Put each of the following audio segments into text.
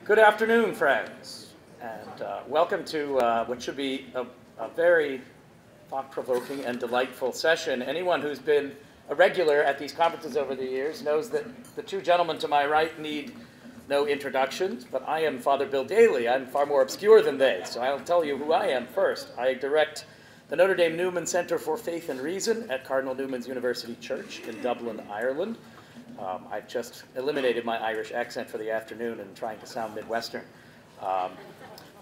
Good afternoon, friends, and welcome to what should be a very thought-provoking and delightful session. Anyone who's been a regular at these conferences over the years knows that the two gentlemen to my right need no introductions, but I am Father Bill Daly. I'm far more obscure than they, so I'll tell you who I am first. I direct the Notre Dame Newman Center for Faith and Reason at Cardinal Newman's University Church in Dublin, Ireland. I've just eliminated my Irish accent for the afternoon and trying to sound Midwestern.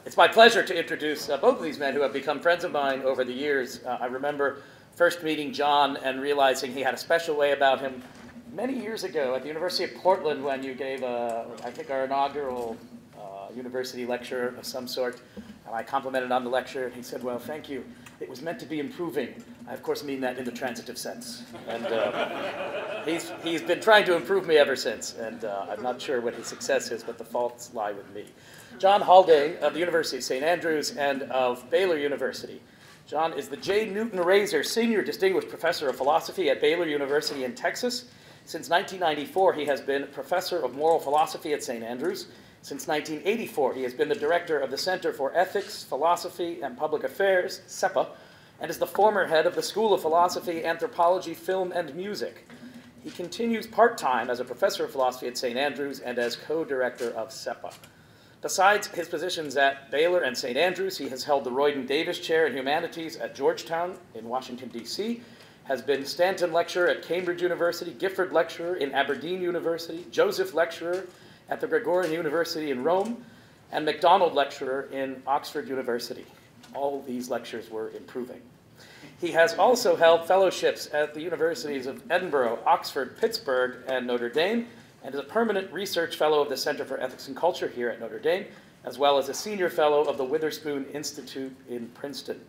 It's my pleasure to introduce both of these men who have become friends of mine over the years. I remember first meeting John and realizing he had a special way about him many years ago at the University of Portland when you gave, I think, our inaugural university lecture of some sort. And I complimented on the lecture, and he said, well, thank you. It was meant to be improving. I, of course, mean that in the transitive sense. And he's been trying to improve me ever since, and I'm not sure what his success is, but the faults lie with me. John Haldane of the University of St. Andrews and of Baylor University. John is the J. Newton Razor Senior Distinguished Professor of Philosophy at Baylor University in Texas. Since 1994, he has been Professor of Moral Philosophy at St. Andrews. Since 1984, he has been the director of the Center for Ethics, Philosophy, and Public Affairs, CEPA, and is the former head of the School of Philosophy, Anthropology, Film, and Music. He continues part-time as a professor of philosophy at St. Andrews and as co-director of CEPA. Besides his positions at Baylor and St. Andrews, he has held the Royden Davis Chair in Humanities at Georgetown in Washington, D.C., has been Stanton Lecturer at Cambridge University, Gifford Lecturer in Aberdeen University, Joseph Lecturer at the Gregorian University in Rome, and MacDonald Lecturer in Oxford University. All these lectures were improving. He has also held fellowships at the universities of Edinburgh, Oxford, Pittsburgh, and Notre Dame, and is a permanent research fellow of the Center for Ethics and Culture here at Notre Dame, as well as a senior fellow of the Witherspoon Institute in Princeton.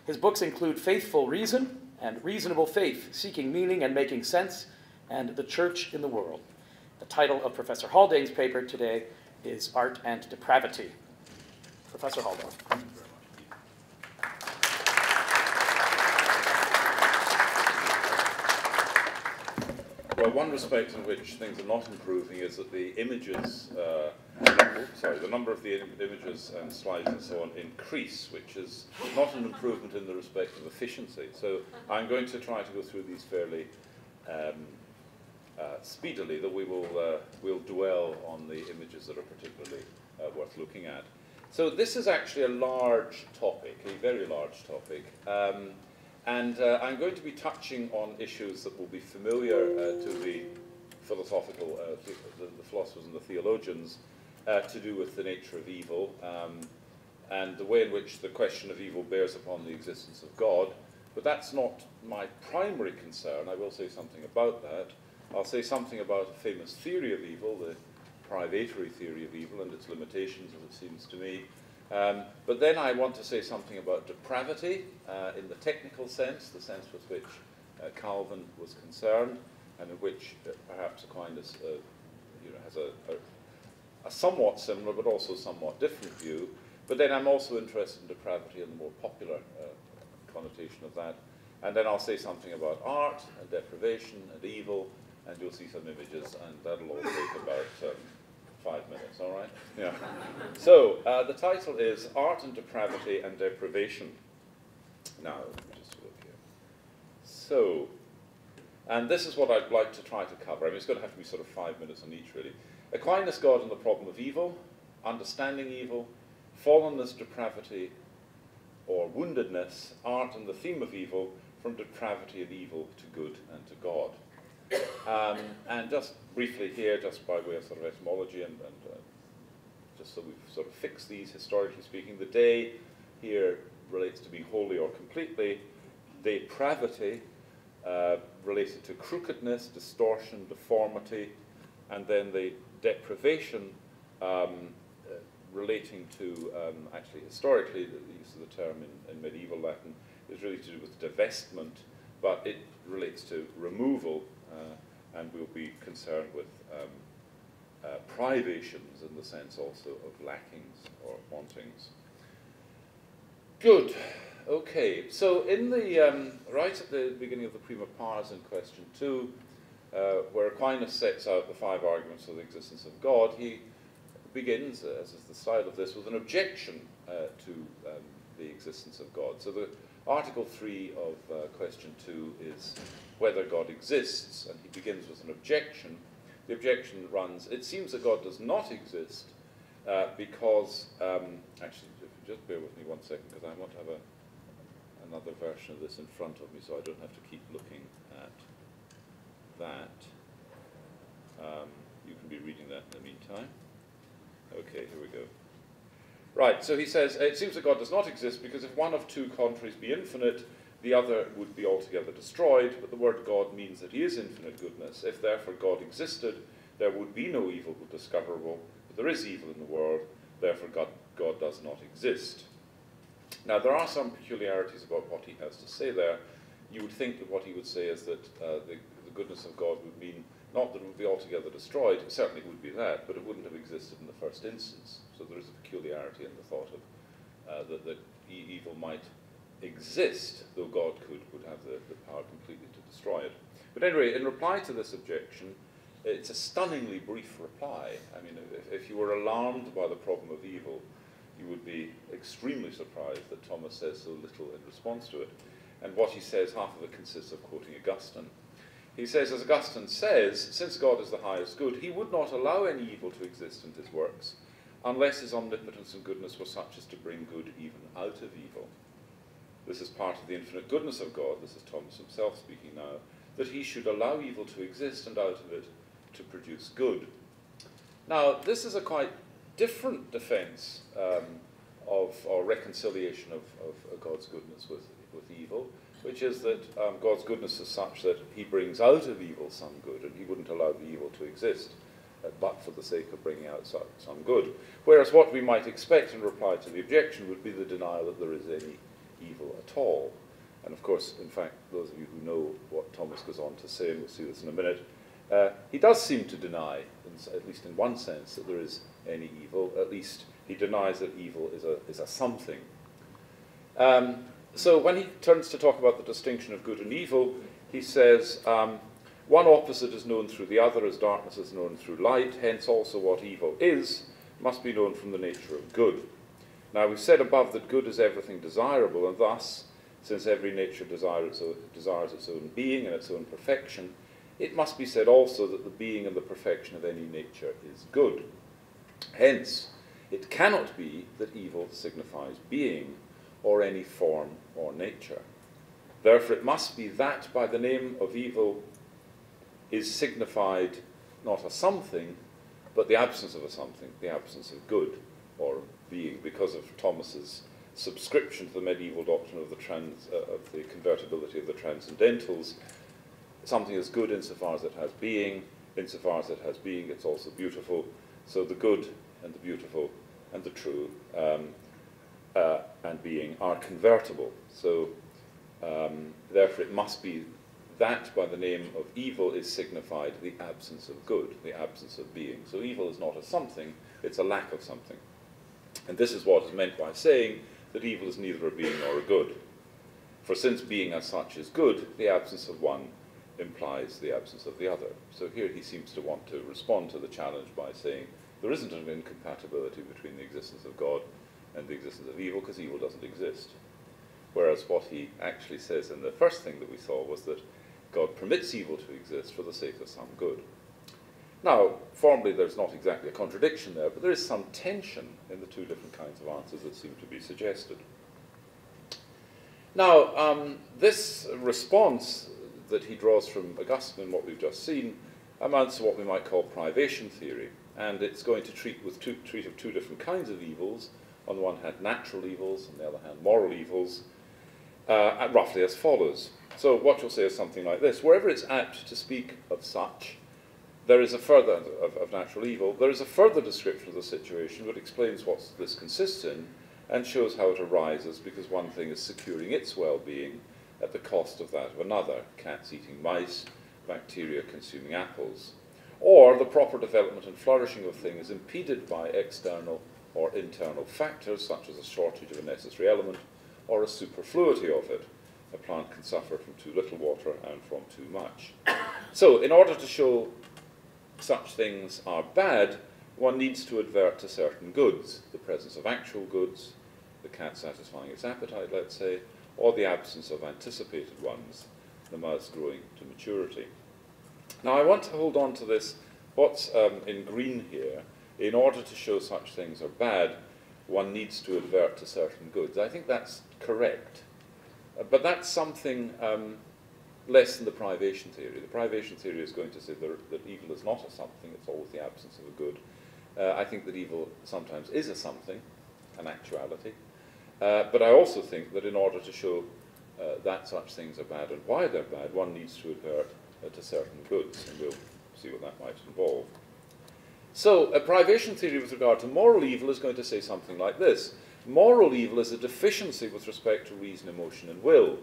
His books include Faithful Reason and Reasonable Faith, Seeking Meaning and Making Sense, and The Church in the World. The title of Professor Haldane's paper today is Art and Depravity. Professor Haldane. Well, one respect in which things are not improving is that the images, the number of the images and slides and so on increase, which is not an improvement in the respect of efficiency. So I'm going to try to go through these fairly speedily, that we'll dwell on the images that are particularly worth looking at. So this is actually a large topic, a very large topic. And I'm going to be touching on issues that will be familiar to the philosophical, the philosophers and the theologians, to do with the nature of evil, and the way in which the question of evil bears upon the existence of God. But that's not my primary concern. I will say something about that. I'll say something about a famous theory of evil, the privatory theory of evil, and its limitations, as it seems to me. But then I want to say something about depravity in the technical sense, the sense with which Calvin was concerned, and in which perhaps Aquinas has a somewhat similar but also somewhat different view. But then I'm also interested in depravity and the more popular connotation of that. And then I'll say something about art and depravation and evil, and you'll see some images, and that'll all take about 5 minutes, all right? Yeah. So the title is Art and Depravity and Depravation. Now, just look here. So, and this is what I'd like to try to cover. I mean, it's going to have to be sort of 5 minutes on each, really. Aquinas, God and the problem of evil, understanding evil, fallenness, depravity, or woundedness, art and the theme of evil, from depravity and evil to good and to God. And just briefly here, just by way of sort of etymology and just so we've sort of fixed these historically speaking, the day here relates to be wholly or completely. Depravity related to crookedness, distortion, deformity, and then the depravation relating to, actually historically, the use of the term in medieval Latin is really to do with divestment, but it relates to removal, and we'll be concerned with privations in the sense also of lackings or wantings. Good. Okay. So in the right at the beginning of the Prima Pars in question 2, where Aquinas sets out the 5 arguments of the existence of God, he begins, as is the style of this, with an objection to the existence of God. So the Article 3 of question 2 is whether God exists, and he begins with an objection. The objection runs, it seems that God does not exist because, actually, just bear with me one second, because I want to have another version of this in front of me so I don't have to keep looking at that. You can be reading that in the meantime. Okay, here we go. Right, so he says, it seems that God does not exist because if one of two contraries be infinite, the other would be altogether destroyed, but the word God means that he is infinite goodness. If therefore God existed, there would be no evil discoverable, but there is evil in the world, therefore God does not exist. Now, there are some peculiarities about what he has to say there. You would think that what he would say is that the goodness of God would mean not that it would be altogether destroyed, certainly it would be that, but it wouldn't have existed in the first instance. So there is a peculiarity in the thought of that evil might exist, though God would have the power completely to destroy it. But anyway, in reply to this objection, it's a stunningly brief reply. I mean, if you were alarmed by the problem of evil, you would be extremely surprised that Thomas says so little in response to it. And what he says, half of it consists of quoting Augustine. He says, as Augustine says, since God is the highest good, he would not allow any evil to exist in his works, unless his omnipotence and goodness were such as to bring good even out of evil. This is part of the infinite goodness of God, this is Thomas himself speaking now, that he should allow evil to exist and out of it to produce good. Now, this is a quite different defense or reconciliation of God's goodness with evil, which is that God's goodness is such that he brings out of evil some good, and he wouldn't allow the evil to exist, but for the sake of bringing out some good. Whereas what we might expect in reply to the objection would be the denial that there is any evil at all. And of course, in fact, those of you who know what Thomas goes on to say, and we'll see this in a minute, he does seem to deny, at least in one sense, that there is any evil. At least he denies that evil is a something. So when he turns to talk about the distinction of good and evil, he says, one opposite is known through the other as darkness is known through light, hence also what evil is must be known from the nature of good. Now we've said above that good is everything desirable, and thus, since every nature desires its own being and its own perfection, it must be said also that the being and the perfection of any nature is good. Hence, it cannot be that evil signifies being, or any form or nature. Therefore, it must be that by the name of evil is signified not a something, but the absence of a something, the absence of good or being, because of Thomas's subscription to the medieval doctrine of the convertibility of the transcendentals. Something is good insofar as it has being, insofar as it has being, it's also beautiful. So the good and the beautiful and the true and being are convertible. So therefore it must be that by the name of evil is signified the absence of good, the absence of being. So evil is not a something, it's a lack of something. And this is what is meant by saying that evil is neither a being nor a good. For since being as such is good, the absence of one implies the absence of the other. So here he seems to want to respond to the challenge by saying there isn't an incompatibility between the existence of God and the existence of evil, because evil doesn't exist. Whereas what he actually says in the first thing that we saw was that God permits evil to exist for the sake of some good. Now, formally there's not exactly a contradiction there, but there is some tension in the two different kinds of answers that seem to be suggested. Now, this response that he draws from Augustine in what we've just seen amounts to what we might call privation theory, and it's going to treat of two different kinds of evils. On the one hand, natural evils, on the other hand, moral evils, roughly as follows. So what you'll say is something like this: wherever it's apt to speak of such, there is a further, of natural evil, there is a further description of the situation that explains what this consists in and shows how it arises, because one thing is securing its well-being at the cost of that of another, cats eating mice, bacteria consuming apples. Or the proper development and flourishing of things impeded by external or internal factors, such as a shortage of a necessary element or a superfluity of it. A plant can suffer from too little water and from too much. So, in order to show such things are bad, one needs to advert to certain goods, the presence of actual goods, the cat satisfying its appetite, let's say, or the absence of anticipated ones, the mouse growing to maturity. Now, I want to hold on to this, what's in green here. In order to show such things are bad, one needs to advert to certain goods. I think that's correct. But that's something less than the privation theory. The privation theory is going to say that evil is not a something, it's always the absence of a good. I think that evil sometimes is a something, an actuality. But I also think that in order to show that such things are bad and why they're bad, one needs to advert to certain goods, and we'll see what that might involve. So, a privation theory with regard to moral evil is going to say something like this. Moral evil is a deficiency with respect to reason, emotion, and will.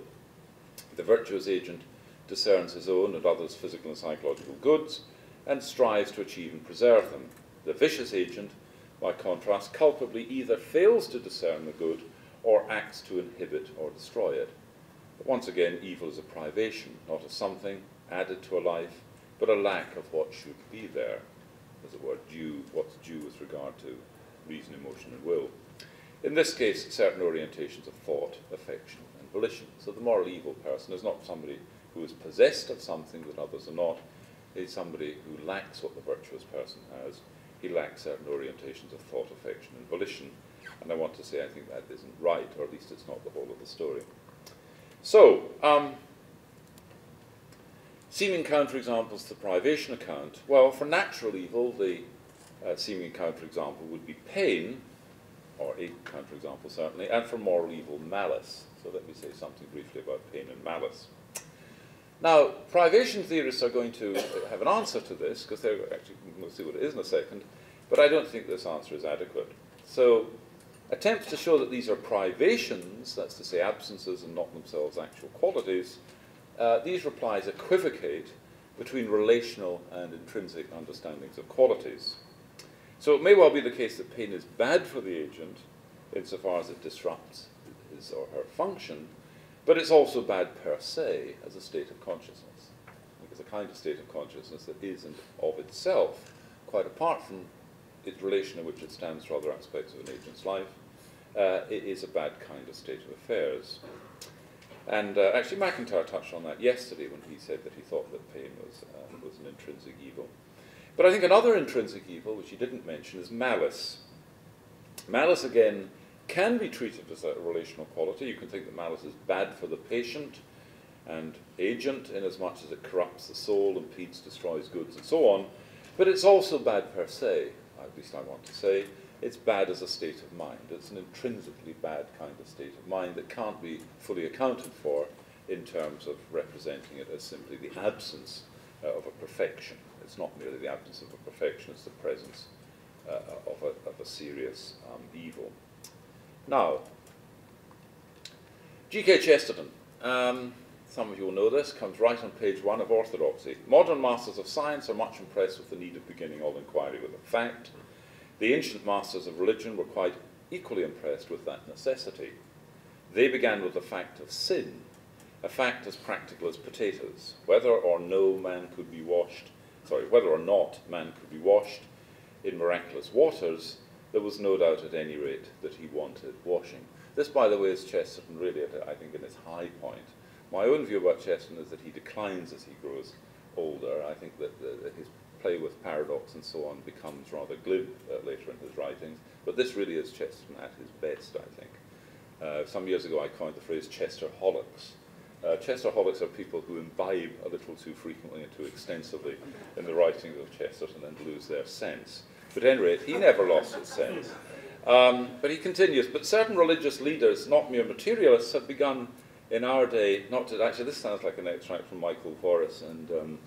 The virtuous agent discerns his own and others' physical and psychological goods and strives to achieve and preserve them. The vicious agent, by contrast, culpably either fails to discern the good or acts to inhibit or destroy it. But once again, evil is a privation, not a something added to a life, but a lack of what should be there. As it were, what's due with regard to reason, emotion, and will. In this case, certain orientations of thought, affection, and volition. So the moral evil person is not somebody who is possessed of something that others are not. He's somebody who lacks what the virtuous person has. He lacks certain orientations of thought, affection, and volition. And I want to say I think that isn't right, or at least it's not the whole of the story. So, seeming counterexamples to the privation account. Well, for natural evil, the seeming counterexample would be pain, or a counterexample certainly, and for moral evil, malice. So let me say something briefly about pain and malice. Now, privation theorists are going to have an answer to this, because they're actually, we'll see what it is in a second, but I don't think this answer is adequate. So, attempts to show that these are privations, that's to say absences and not themselves actual qualities, these replies equivocate between relational and intrinsic understandings of qualities. So it may well be the case that pain is bad for the agent insofar as it disrupts his or her function, but it's also bad per se as a state of consciousness. It's a kind of state of consciousness that is and of itself, quite apart from its relation in which it stands to other aspects of an agent's life, it is a bad kind of state of affairs. And actually McIntyre touched on that yesterday when he said that he thought that pain was an intrinsic evil. But I think another intrinsic evil, which he didn't mention, is malice. Malice, again, can be treated as a relational quality. You can think that malice is bad for the patient and agent, inasmuch as it corrupts the soul, impedes, destroys goods, and so on. But it's also bad per se, at least I want to say. It's bad as a state of mind. It's an intrinsically bad kind of state of mind that can't be fully accounted for in terms of representing it as simply the absence of a perfection. It's not merely the absence of a perfection, it's the presence of a serious evil. Now, G.K. Chesterton, some of you will know this, comes right on page 1 of Orthodoxy. Modern masters of science are much impressed with the need of beginning all inquiry with a fact. The ancient masters of religion were quite equally impressed with that necessity. They began with the fact of sin, a fact as practical as potatoes. Whether or not man could be washed in miraculous waters, there was no doubt at any rate that he wanted washing. This, by the way, is Chesterton really, I think, in his high point. My own view about Chesterton is that he declines as he grows older. I think that his play with paradox and so on becomes rather glib later in his writings. But this really is Chesterton at his best, I think. Some years ago I coined the phrase Chesterholics. Chesterholics are people who imbibe a little too frequently and too extensively in the writings of Chesterton and lose their sense. But at any rate, he never lost his sense. But he continues, but certain religious leaders, not mere materialists, have begun in our day, actually this sounds like an extract from Michael Voris and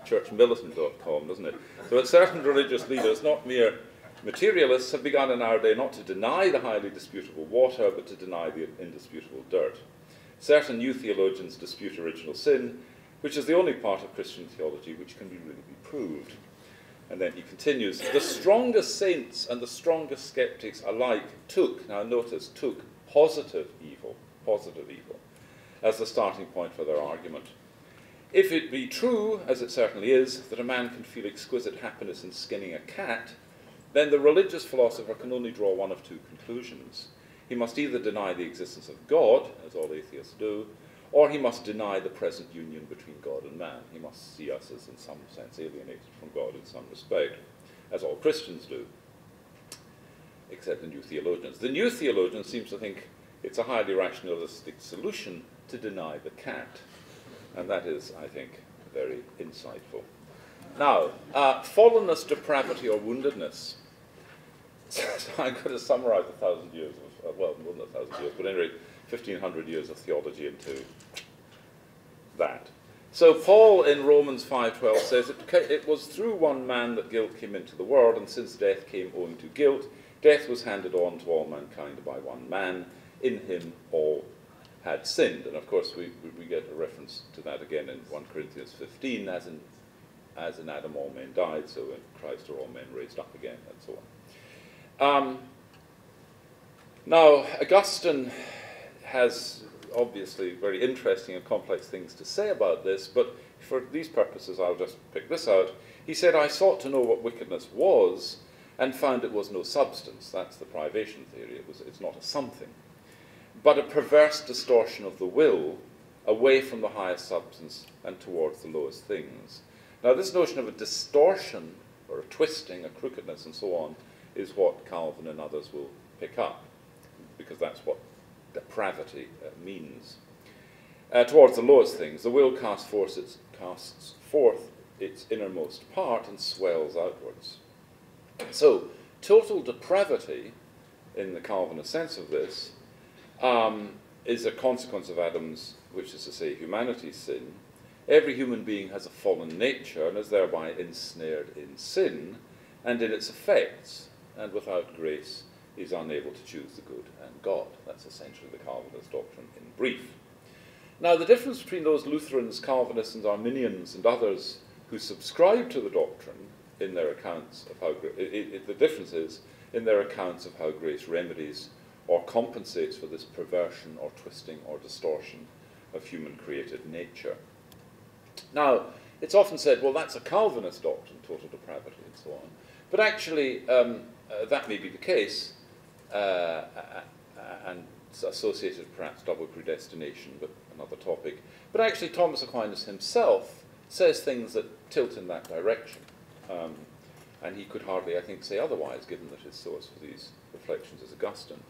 churchmilitant.com, doesn't it? So certain religious leaders, not mere materialists, have begun in our day not to deny the highly disputable water, but to deny the indisputable dirt. Certain new theologians dispute original sin, which is the only part of Christian theology which can really be proved. And then he continues, the strongest saints and the strongest skeptics alike took, now notice, took positive evil, as the starting point for their argument. If it be true, as it certainly is, that a man can feel exquisite happiness in skinning a cat, then the religious philosopher can only draw one of two conclusions. He must either deny the existence of God, as all atheists do, or he must deny the present union between God and man. He must see us as in some sense alienated from God in some respect, as all Christians do, except the new theologians. The new theologian seems to think it's a highly rationalistic solution to deny the cat, and that is, I think, very insightful. Now, fallenness, depravity, or woundedness. So I'm going to summarize 1,000 years of, well, more than 1,000 years, but anyway, 1,500 years of theology into that. So Paul in Romans 5:12 says, it was through one man that guilt came into the world, and since death came owing to guilt, death was handed on to all mankind by one man. In him all had sinned. And of course we get a reference to that again in 1 Corinthians 15, as in Adam all men died, so in Christ are all men raised up again, and so on. Now, Augustine has obviously very interesting and complex things to say about this, but for these purposes I'll just pick this out. He said, I sought to know what wickedness was, and found it was no substance. That's the privation theory. It's not a something, but a perverse distortion of the will away from the highest substance and towards the lowest things. Now, this notion of a distortion, or a twisting, a crookedness, and so on, is what Calvin and others will pick up, because that's what depravity means. Towards the lowest things, the will casts forth its innermost part and swells outwards. So, total depravity, in the Calvinist sense of this, is a consequence of Adam's, which is to say, humanity's sin. Every human being has a fallen nature and is thereby ensnared in sin and in its effects, and without grace is unable to choose the good and God. That's essentially the Calvinist doctrine in brief. Now, the difference between those Lutherans, Calvinists, and Arminians and others who subscribe to the doctrine in their accounts of how the difference is in their accounts of how grace remedies or compensates for this perversion or twisting or distortion of human created nature. Now, it's often said, well, that's a Calvinist doctrine, total depravity, and so on. But actually, that may be the case, and it's associated perhaps double predestination, but another topic. But actually, Thomas Aquinas himself says things that tilt in that direction. And he could hardly, I think, say otherwise, given that his source for these reflections is Augustine.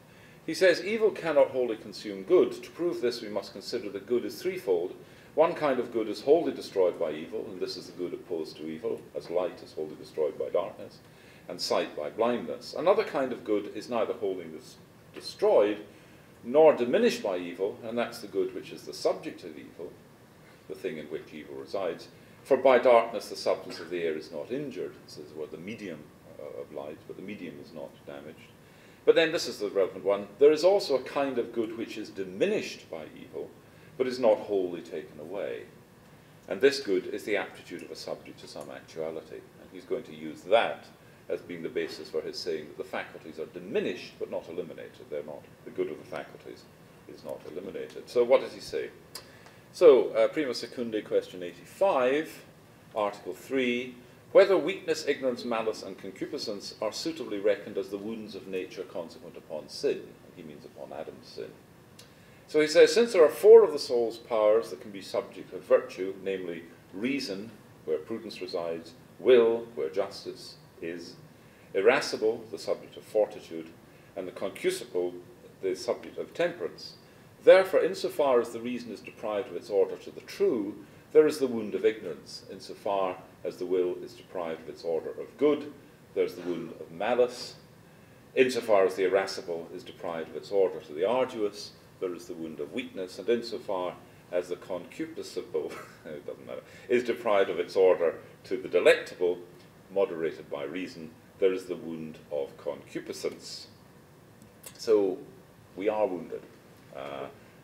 He says, evil cannot wholly consume good. To prove this, we must consider that good is threefold. One kind of good is wholly destroyed by evil, and this is the good opposed to evil, as light is wholly destroyed by darkness, and sight by blindness. Another kind of good is neither wholly destroyed, nor diminished by evil, and that's the good which is the subject of evil, the thing in which evil resides. For by darkness the substance of the air is not injured. This is what the medium of light, but the medium is not damaged. But then this is the relevant one. There is also a kind of good which is diminished by evil, but is not wholly taken away. And this good is the aptitude of a subject to some actuality. And he's going to use that as being the basis for his saying that the faculties are diminished but not eliminated. They're not, the good of the faculties is not eliminated. So what does he say? So, Prima Secundae, question 85, Article 3, whether weakness, ignorance, malice, and concupiscence are suitably reckoned as the wounds of nature consequent upon sin. And he means upon Adam's sin. So he says, since there are four of the soul's powers that can be subject of virtue, namely reason, where prudence resides, will, where justice is, irascible, the subject of fortitude, and the concupiscible, the subject of temperance. Therefore, insofar as the reason is deprived of its order to the true, there is the wound of ignorance. Insofar as the will is deprived of its order of good, there is the wound of malice. Insofar as the irascible is deprived of its order to the arduous, there is the wound of weakness. And insofar as the concupiscible it doesn't matter, is deprived of its order to the delectable, moderated by reason, there is the wound of concupiscence. So we are wounded.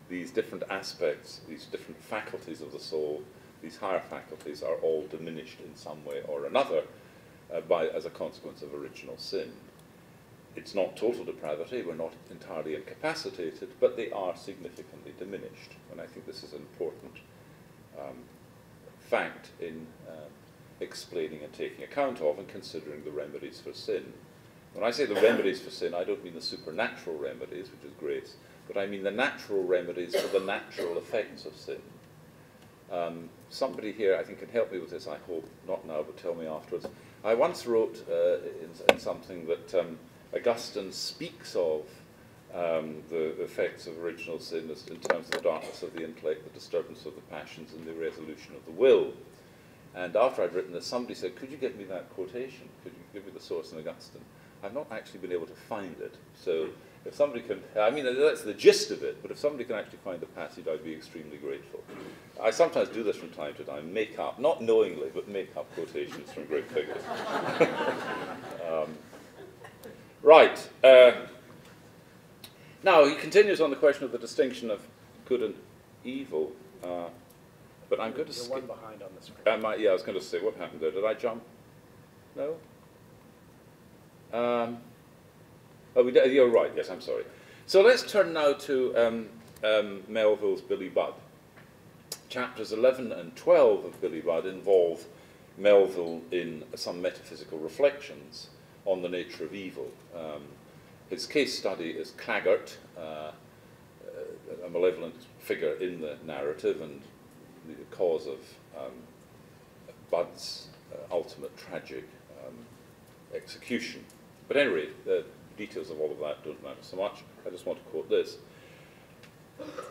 These different aspects, these different faculties of the soul, these higher faculties are all diminished in some way or another as a consequence of original sin. It's not total depravity, we're not entirely incapacitated, but they are significantly diminished. And I think this is an important fact in explaining and taking account of and considering the remedies for sin. When I say the remedies for sin, I don't mean the supernatural remedies, which is grace, but I mean the natural remedies for the natural effects of sin. Somebody here, I think, can help me with this, I hope, not now, but tell me afterwards. I once wrote in something that Augustine speaks of the effects of original sin as in terms of the darkness of the intellect, the disturbance of the passions, and the irresolution of the will. And after I'd written this, somebody said, could you give me that quotation? Could you give me the source in Augustine? I've not actually been able to find it. So if somebody can, I mean, that's the gist of it, but if somebody can actually find the passage, I'd be extremely grateful. I sometimes do this from time to time, make up, not knowingly, but make up quotations from great figures. Right. Now, he continues on the question of the distinction of good and evil, but I'm going to skip. You're one behind on the screen. Yeah, I was going to say, what happened there? Did I jump? No? Oh, you're right, yes, I'm sorry. So let's turn now to Melville's Billy Budd. Chapters 11 and 12 of Billy Budd involve Melville in some metaphysical reflections on the nature of evil. His case study is Claggart, a malevolent figure in the narrative and the cause of Budd's ultimate tragic execution. But at any rate, the details of all of that don't matter so much. I just want to quote this.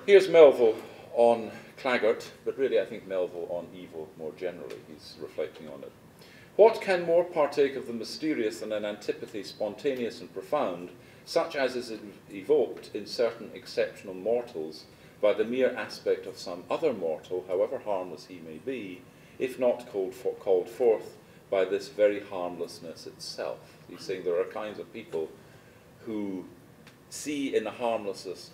Here's Melville on Claggart, but really I think Melville on evil more generally. He's reflecting on it. What can more partake of the mysterious than an antipathy spontaneous and profound, such as is evoked in certain exceptional mortals by the mere aspect of some other mortal, however harmless he may be, if not called forth by this very harmlessness itself? He's saying there are kinds of people who see in the harmlessness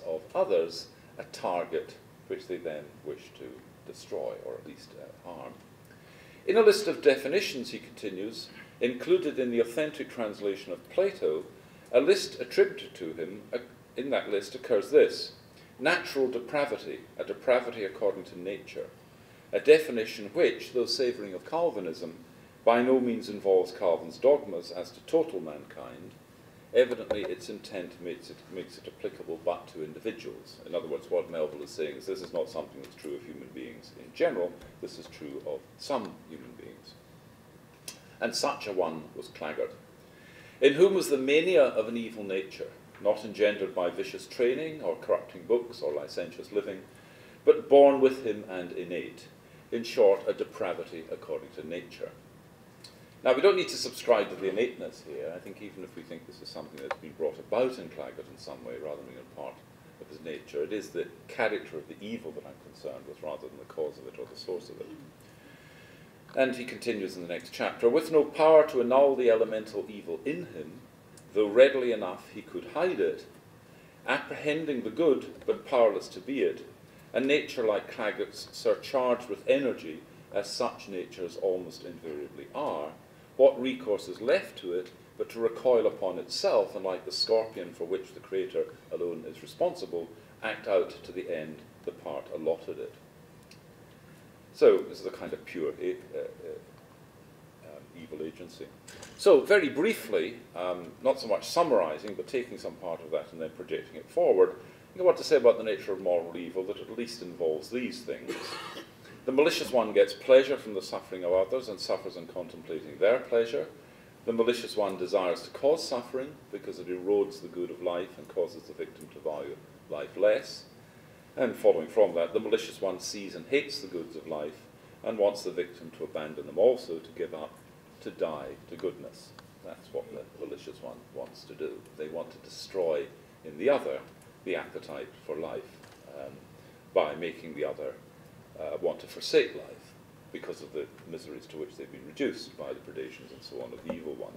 of others a target which they then wish to destroy or at least harm. In a list of definitions, he continues, included in the authentic translation of Plato, a list attributed to him, in that list occurs this: natural depravity, a depravity according to nature, a definition which, though savouring of Calvinism, by no means involves Calvin's dogmas as to total mankind. Evidently, its intent makes it applicable but to individuals. In other words, what Melville is saying is this is not something that's true of human beings in general, this is true of some human beings. And such a one was Claggart, in whom was the mania of an evil nature, not engendered by vicious training or corrupting books or licentious living, but born with him and innate. In short, a depravity according to nature. Now, we don't need to subscribe to the innateness here. I think even if we think this is something that's been brought about in Claggart in some way, rather than being a part of his nature, it is the character of the evil that I'm concerned with, rather than the cause of it or the source of it. And he continues in the next chapter, with no power to annul the elemental evil in him, though readily enough he could hide it, apprehending the good, but powerless to be it, a nature like Claggart's surcharged with energy, as such natures almost invariably are, what recourse is left to it but to recoil upon itself, and like the scorpion for which the Creator alone is responsible, act out to the end the part allotted it. So this is a kind of pure evil agency. So very briefly, not so much summarizing, but taking some part of that and then projecting it forward, I think what to say about the nature of moral evil that at least involves these things. The malicious one gets pleasure from the suffering of others and suffers in contemplating their pleasure. The malicious one desires to cause suffering because it erodes the good of life and causes the victim to value life less. And following from that, the malicious one sees and hates the goods of life and wants the victim to abandon them also, to give up, to die to goodness. That's what the malicious one wants to do. They want to destroy in the other the appetite for life by making the other want to forsake life because of the miseries to which they've been reduced by the predations and so on of the evil one.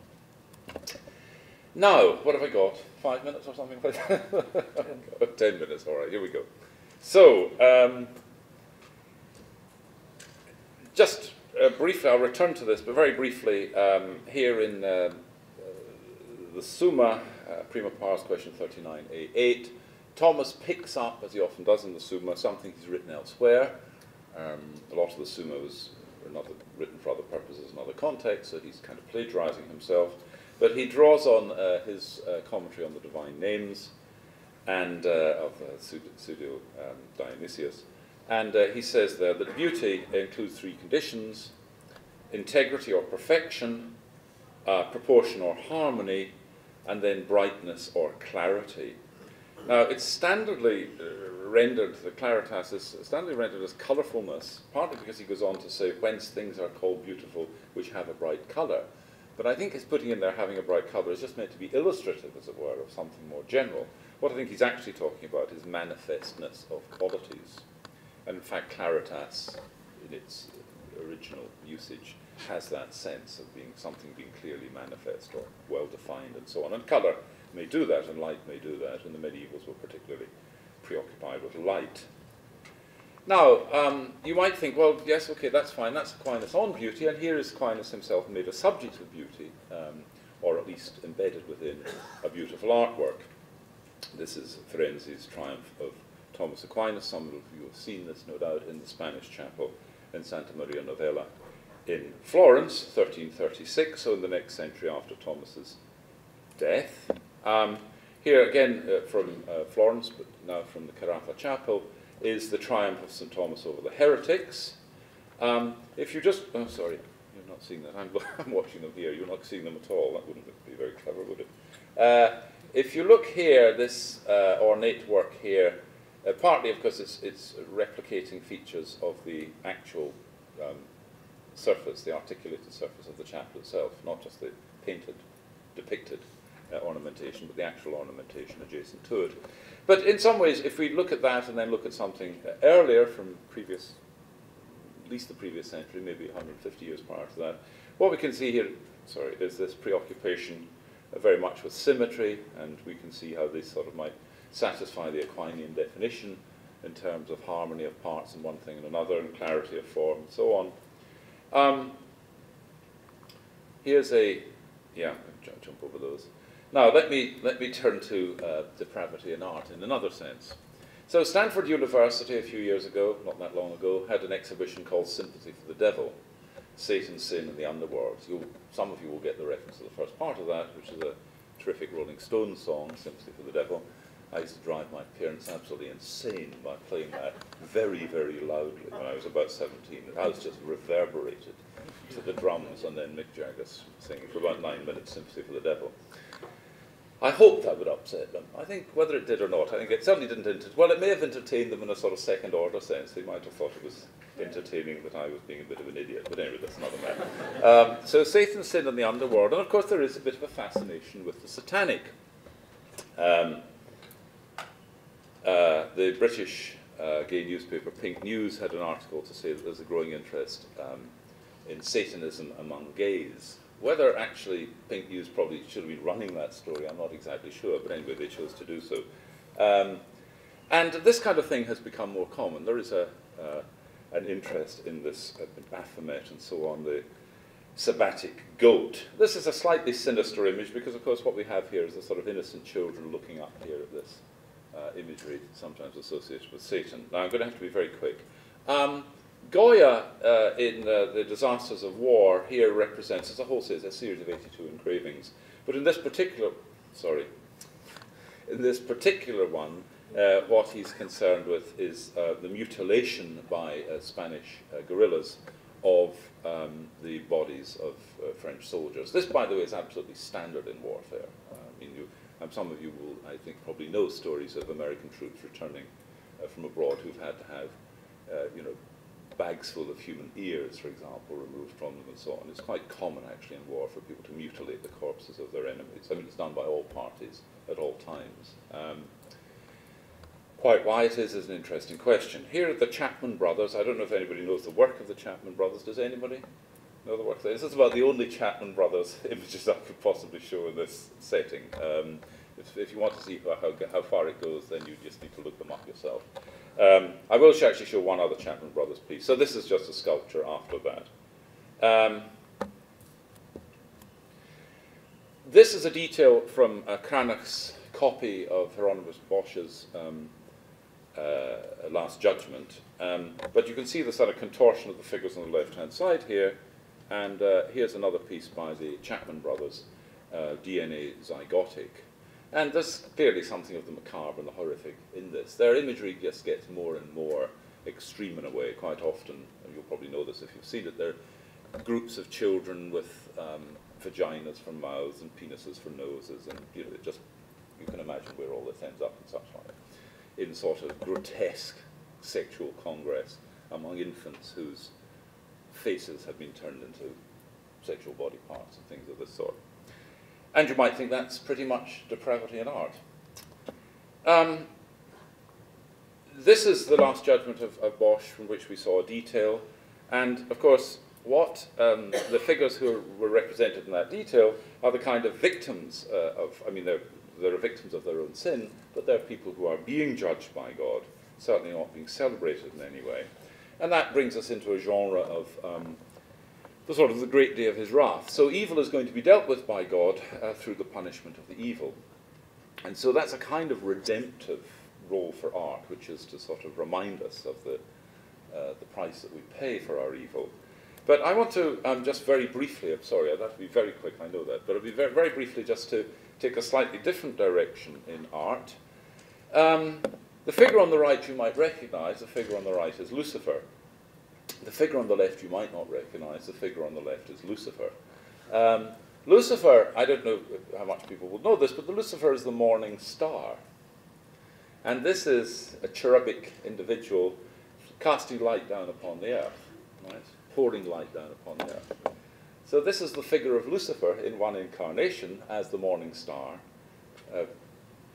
Now, what have I got? 5 minutes or something like that? 10 minutes, all right, here we go. So, just briefly, I'll return to this, but very briefly, here in the Summa, Prima Pars, question 39a8, Thomas picks up, as he often does in the Summa, something he's written elsewhere. A lot of the Summa was written for other purposes in other contexts, so he's kind of plagiarizing himself. But he draws on his commentary on the divine names and of Pseudo Dionysius. And he says there that beauty includes three conditions: integrity or perfection, proportion or harmony, and then brightness or clarity. Now, it's standardly rendered, the claritas is standardly rendered as colourfulness, partly because he goes on to say whence things are called beautiful which have a bright colour. But I think his putting in there having a bright colour is just meant to be illustrative, as it were, of something more general. What I think he's actually talking about is manifestness of qualities. And in fact, claritas, in its original usage, has that sense of being something being clearly manifest or well-defined and so on. And colour may do that, and light may do that, and the medievals were particularly preoccupied with light. Now, you might think, well, yes, okay, that's fine, that's Aquinas on beauty, and here is Aquinas himself made a subject of beauty, or at least embedded within a beautiful artwork. This is Ferenzi's Triumph of Thomas Aquinas. Some of you have seen this, no doubt, in the Spanish chapel in Santa Maria Novella in Florence, 1336, so in the next century after Thomas's death. Here again from Florence, but now from the Carafa Chapel, is the Triumph of St. Thomas over the heretics. If you just, oh sorry, you're not seeing that, I'm watching them here, you're not seeing them at all, that wouldn't be very clever, would it? If you look here, this ornate work here, partly of course it's replicating features of the actual surface, the articulated surface of the chapel itself, not just the painted, depicted ornamentation, but the actual ornamentation adjacent to it. But in some ways, if we look at that and then look at something earlier from previous, at least the previous century, maybe 150 years prior to that, what we can see here, sorry, is this preoccupation very much with symmetry, and we can see how this sort of might satisfy the Aquinian definition in terms of harmony of parts in one thing and another, and clarity of form, and so on. Here's a, yeah, I'll jump over those. Now, let me turn to depravity in art in another sense. So Stanford University a few years ago, not that long ago, had an exhibition called Sympathy for the Devil, Satan, Sin, and the Underworld. Some of you will get the reference to the first part of that, which is a terrific Rolling Stones song, Sympathy for the Devil. I used to drive my parents absolutely insane by playing that very, very loudly when I was about 17. The house just reverberated to the drums, and then Mick Jagger singing for about 9 minutes, Sympathy for the Devil. I hoped that would upset them. I think whether it did or not, I think it certainly didn't, well, it may have entertained them in a sort of second-order sense. They might have thought it was entertaining that I was being a bit of an idiot, but anyway, that's another matter. So Satan, Sin, and the Underworld, and of course there is a bit of a fascination with the satanic. The British gay newspaper Pink News had an article to say that there's a growing interest in Satanism among gays. Whether actually Pink News probably should have been running that story, I'm not exactly sure, but anyway, they chose to do so. And this kind of thing has become more common. There is an interest in this Baphomet and so on, the sabbatic goat. This is a slightly sinister image because, of course, what we have here is a sort of innocent children looking up here at this imagery, sometimes associated with Satan. Now, I'm going to have to be very quick. Goya, in the Disasters of War, here represents, as a whole, a series of 82 engravings. But in this particular, one, what he's concerned with is the mutilation by Spanish guerrillas of the bodies of French soldiers. This, by the way, is absolutely standard in warfare. Some of you will, I think, probably know stories of American troops returning from abroad who've had to have, bags full of human ears, for example, removed from them and so on. It's quite common, actually, in war for people to mutilate the corpses of their enemies. I mean, it's done by all parties at all times. Quite why it is an interesting question. Here are the Chapman brothers. I don't know if anybody knows the work of the Chapman brothers. Does anybody know the work? This is about the only Chapman brothers images I could possibly show in this setting. If you want to see how far it goes, then you just need to look them up yourself. I will actually show one other Chapman brothers piece. So this is just a sculpture after that. This is a detail from Cranach's copy of Hieronymus Bosch's Last Judgment. But you can see the sort of contortion of the figures on the left-hand side here. And here's another piece by the Chapman brothers. DNA zygotic. And there's clearly something of the macabre and the horrific in this. Their imagery just gets more and more extreme in a way. Quite often, and you'll probably know this if you've seen it, there are groups of children with vaginas for mouths and penises for noses, and you can imagine where all this ends up and such like, in sort of grotesque sexual congress among infants whose faces have been turned into sexual body parts and things of this sort. And you might think that's pretty much depravity in art. This is the Last Judgment of Bosch, from which we saw detail. And, of course, what the figures who were represented in that detail are the kind of victims they're victims of their own sin, but they're people who are being judged by God, certainly not being celebrated in any way. And that brings us into a genre of the sort of the great day of his wrath. So evil is going to be dealt with by God through the punishment of the evil. And so that's a kind of redemptive role for art, which is to sort of remind us of the price that we pay for our evil. But I want to just very briefly, I'm sorry, I'd have to be very quick, I know that, but I'll be very, very briefly just to take a slightly different direction in art. The figure on the right you might recognize. The figure on the right is Lucifer. The figure on the left you might not recognize. The figure on the left is Lucifer. Lucifer, I don't know how much people will know this, but the Lucifer is the morning star. And this is a cherubic individual casting light down upon the earth, right? Pouring light down upon the earth. So this is the figure of Lucifer in one incarnation as the morning star,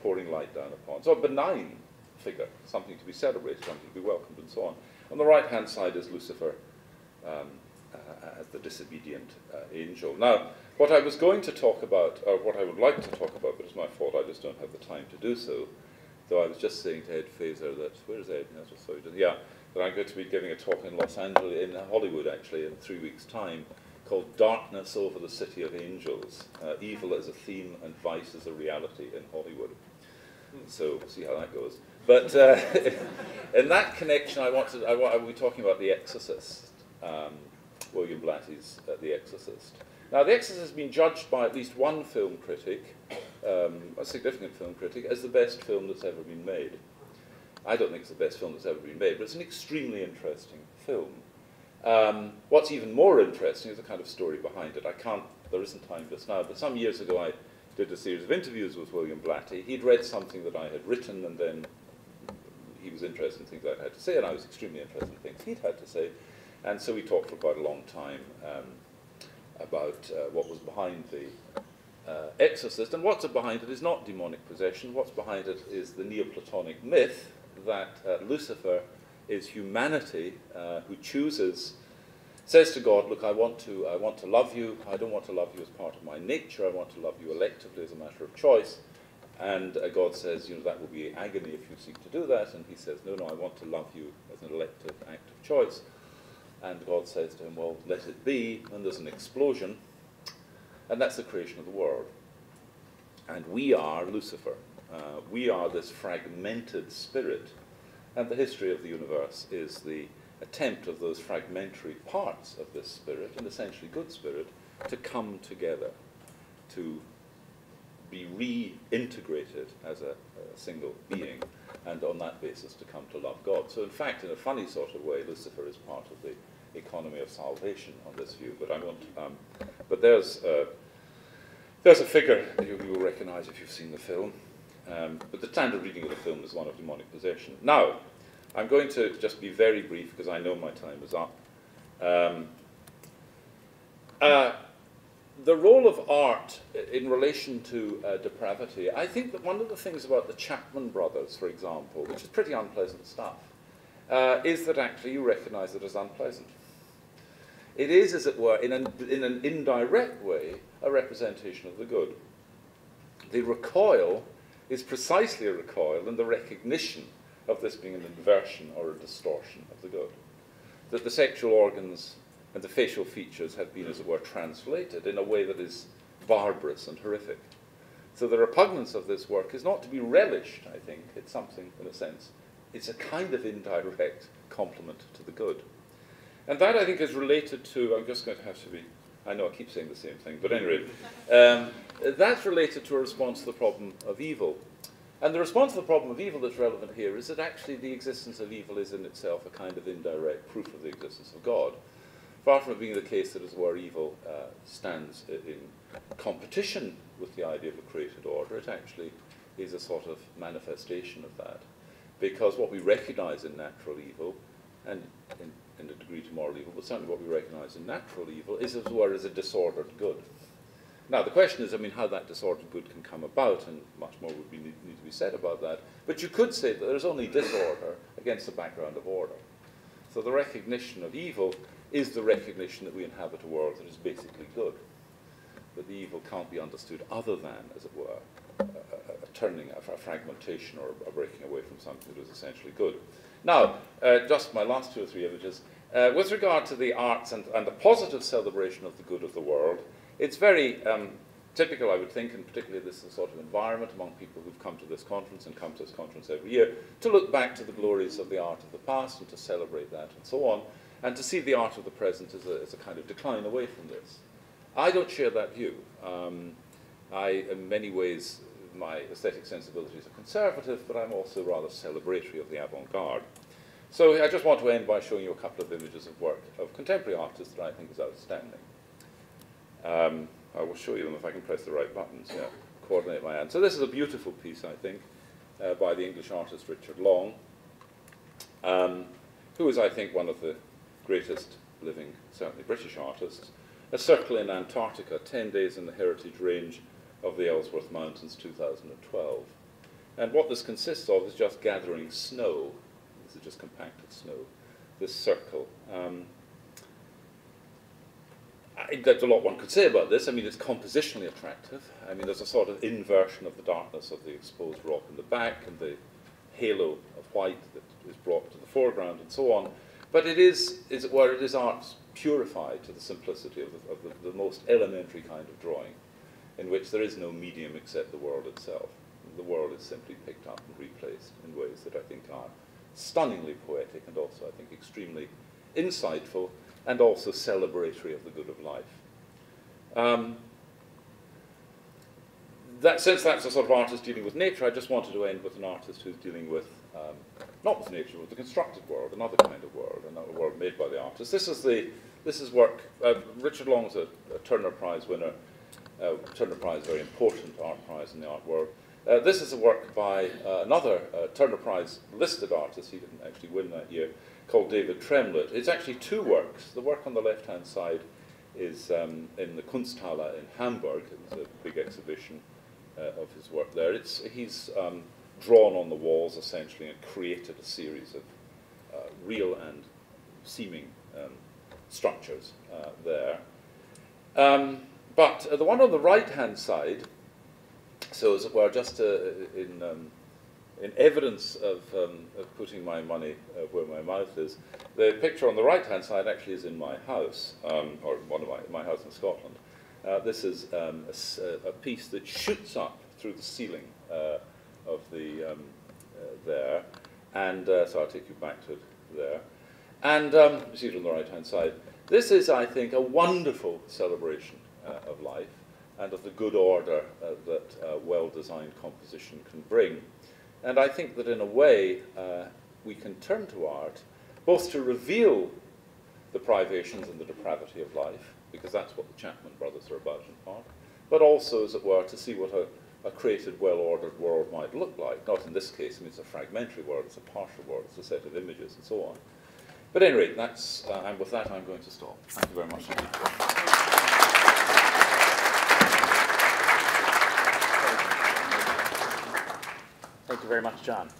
pouring light down upon. So a benign figure, something to be celebrated, something to be welcomed, and so on. On the right-hand side is Lucifer as the disobedient angel. Now, what I was going to talk about, or what I would like to talk about, but it's my fault, I just don't have the time to do so, though I was just saying to Ed Fazer that, where's Ed? I just saw you. Yeah, that I'm going to be giving a talk in Los Angeles, in Hollywood actually, in 3 weeks' time, called Darkness Over the City of Angels. Evil as a theme and vice as a reality in Hollywood. So we'll see how that goes. But in that connection, I'll be talking about The Exorcist, William Blatty's The Exorcist. Now, The Exorcist has been judged by at least one film critic, a significant film critic, as the best film that's ever been made. I don't think it's the best film that's ever been made, but it's an extremely interesting film. What's even more interesting is the kind of story behind it. There isn't time just now, but some years ago I did a series of interviews with William Blatty. He'd read something that I had written, and then he was interested in things I had to say, and I was extremely interested in things he'd had to say. And so we talked for quite a long time about what was behind the Exorcist. And what's behind it is not demonic possession. What's behind it is the Neoplatonic myth that Lucifer is humanity who says to God, look, I want to love you. I don't want to love you as part of my nature. I want to love you electively as a matter of choice. And God says, that will be agony if you seek to do that. And he says, no, I want to love you as an elective act of choice. And God says to him, well, let it be. And there's an explosion. And that's the creation of the world. And we are Lucifer. We are this fragmented spirit. And the history of the universe is the attempt of those fragmentary parts of this spirit, an essentially good spirit, to come together, to be reintegrated as a single being, and on that basis to come to love God. So in fact, in a funny sort of way, Lucifer is part of the economy of salvation on this view. But there's a figure you will recognize if you've seen the film. But the standard reading of the film is one of demonic possession. Now, I'm going to just be very brief because I know my time is up. The role of art in relation to depravity, I think that one of the things about the Chapman brothers, for example, which is pretty unpleasant stuff, is that actually you recognize it as unpleasant. It is, as it were, in an indirect way, a representation of the good. The recoil is precisely a recoil in the recognition of this being an inversion or a distortion of the good. That the sexual organs and the facial features have been, as it were, translated in a way that is barbarous and horrific. So the repugnance of this work is not to be relished, I think. It's something, in a sense, it's a kind of indirect compliment to the good. And that, I think, is related to, I'm just going to have to be I know I keep saying the same thing, but anyway, that's related to a response to the problem of evil. And the response to the problem of evil that's relevant here is that actually the existence of evil is in itself a kind of indirect proof of the existence of God. Far from it being the case that, as it were, evil stands in competition with the idea of a created order, it actually is a sort of manifestation of that. Because what we recognize in natural evil, and in a degree to moral evil, but certainly what we recognize in natural evil, is, as it were, as a disordered good. Now, the question is, I mean, how that disordered good can come about, and much more would need to be said about that. But you could say that there's only disorder against a background of order. So the recognition of evil is the recognition that we inhabit a world that is basically good. But the evil can't be understood other than, as it were, a turning, a fragmentation, or a breaking away from something that is essentially good. Now, just my last 2 or 3 images. With regard to the arts and the positive celebration of the good of the world, it's very typical, I would think, and particularly this sort of environment among people who've come to this conference and come to this conference every year, to look back to the glories of the art of the past and to celebrate that and so on, and to see the art of the present as a kind of decline away from this. I don't share that view. In many ways, my aesthetic sensibilities are conservative, but I'm also rather celebratory of the avant-garde. So I just want to end by showing you a couple of images of work of contemporary artists that I think is outstanding. I will show you them if I can press the right buttons. Yeah, coordinate my hand. So this is a beautiful piece, I think, by the English artist Richard Long, who is, I think, one of the greatest living, certainly British artists. A Circle in Antarctica, 10 Days in the Heritage Range of the Ellsworth Mountains, 2012. And what this consists of is just gathering snow. This is just compacted snow. This circle. There's a lot one could say about this. I mean, it's compositionally attractive. I mean, there's a sort of inversion of the darkness of the exposed rock in the back and the halo of white that is brought to the foreground and so on. But it is, as it were, it is art purified to the simplicity of the most elementary kind of drawing, in which there is no medium except the world itself. The world is simply picked up and replaced in ways that I think are stunningly poetic and also, I think, extremely insightful and also celebratory of the good of life. Since that's a sort of artist dealing with nature, I just wanted to end with an artist who's dealing with, not with nature, but with the constructed world, another kind of world, another world made by the artist. This is work, Richard Long's a Turner Prize winner. Turner Prize, very important art prize in the art world. This is a work by another Turner Prize listed artist, he didn't actually win that year, called David Tremlett. It's actually 2 works. The work on the left-hand side is in the Kunsthalle in Hamburg. It was a big exhibition of his work there. He's drawn on the walls, essentially, and created a series of real and seeming structures there. But the one on the right-hand side, so as it were, just in evidence of putting my money where my mouth is, the picture on the right-hand side actually is in my house, or one of my house in Scotland. This is a piece that shoots up through the ceiling of the there, and so I'll take you back to it there. And you see it on the right-hand side. This is, I think, a wonderful celebration of life and of the good order that well-designed composition can bring. And I think that in a way we can turn to art both to reveal the privations and the depravity of life, because that's what the Chapman brothers are about in part, but also, as it were, to see what a created, well-ordered world might look like. Not in this case, I mean, it's a fragmentary world, it's a partial world, it's a set of images and so on. But at any rate, that's, and with that I'm going to stop. Thank you very much indeed. Thank you very much, John.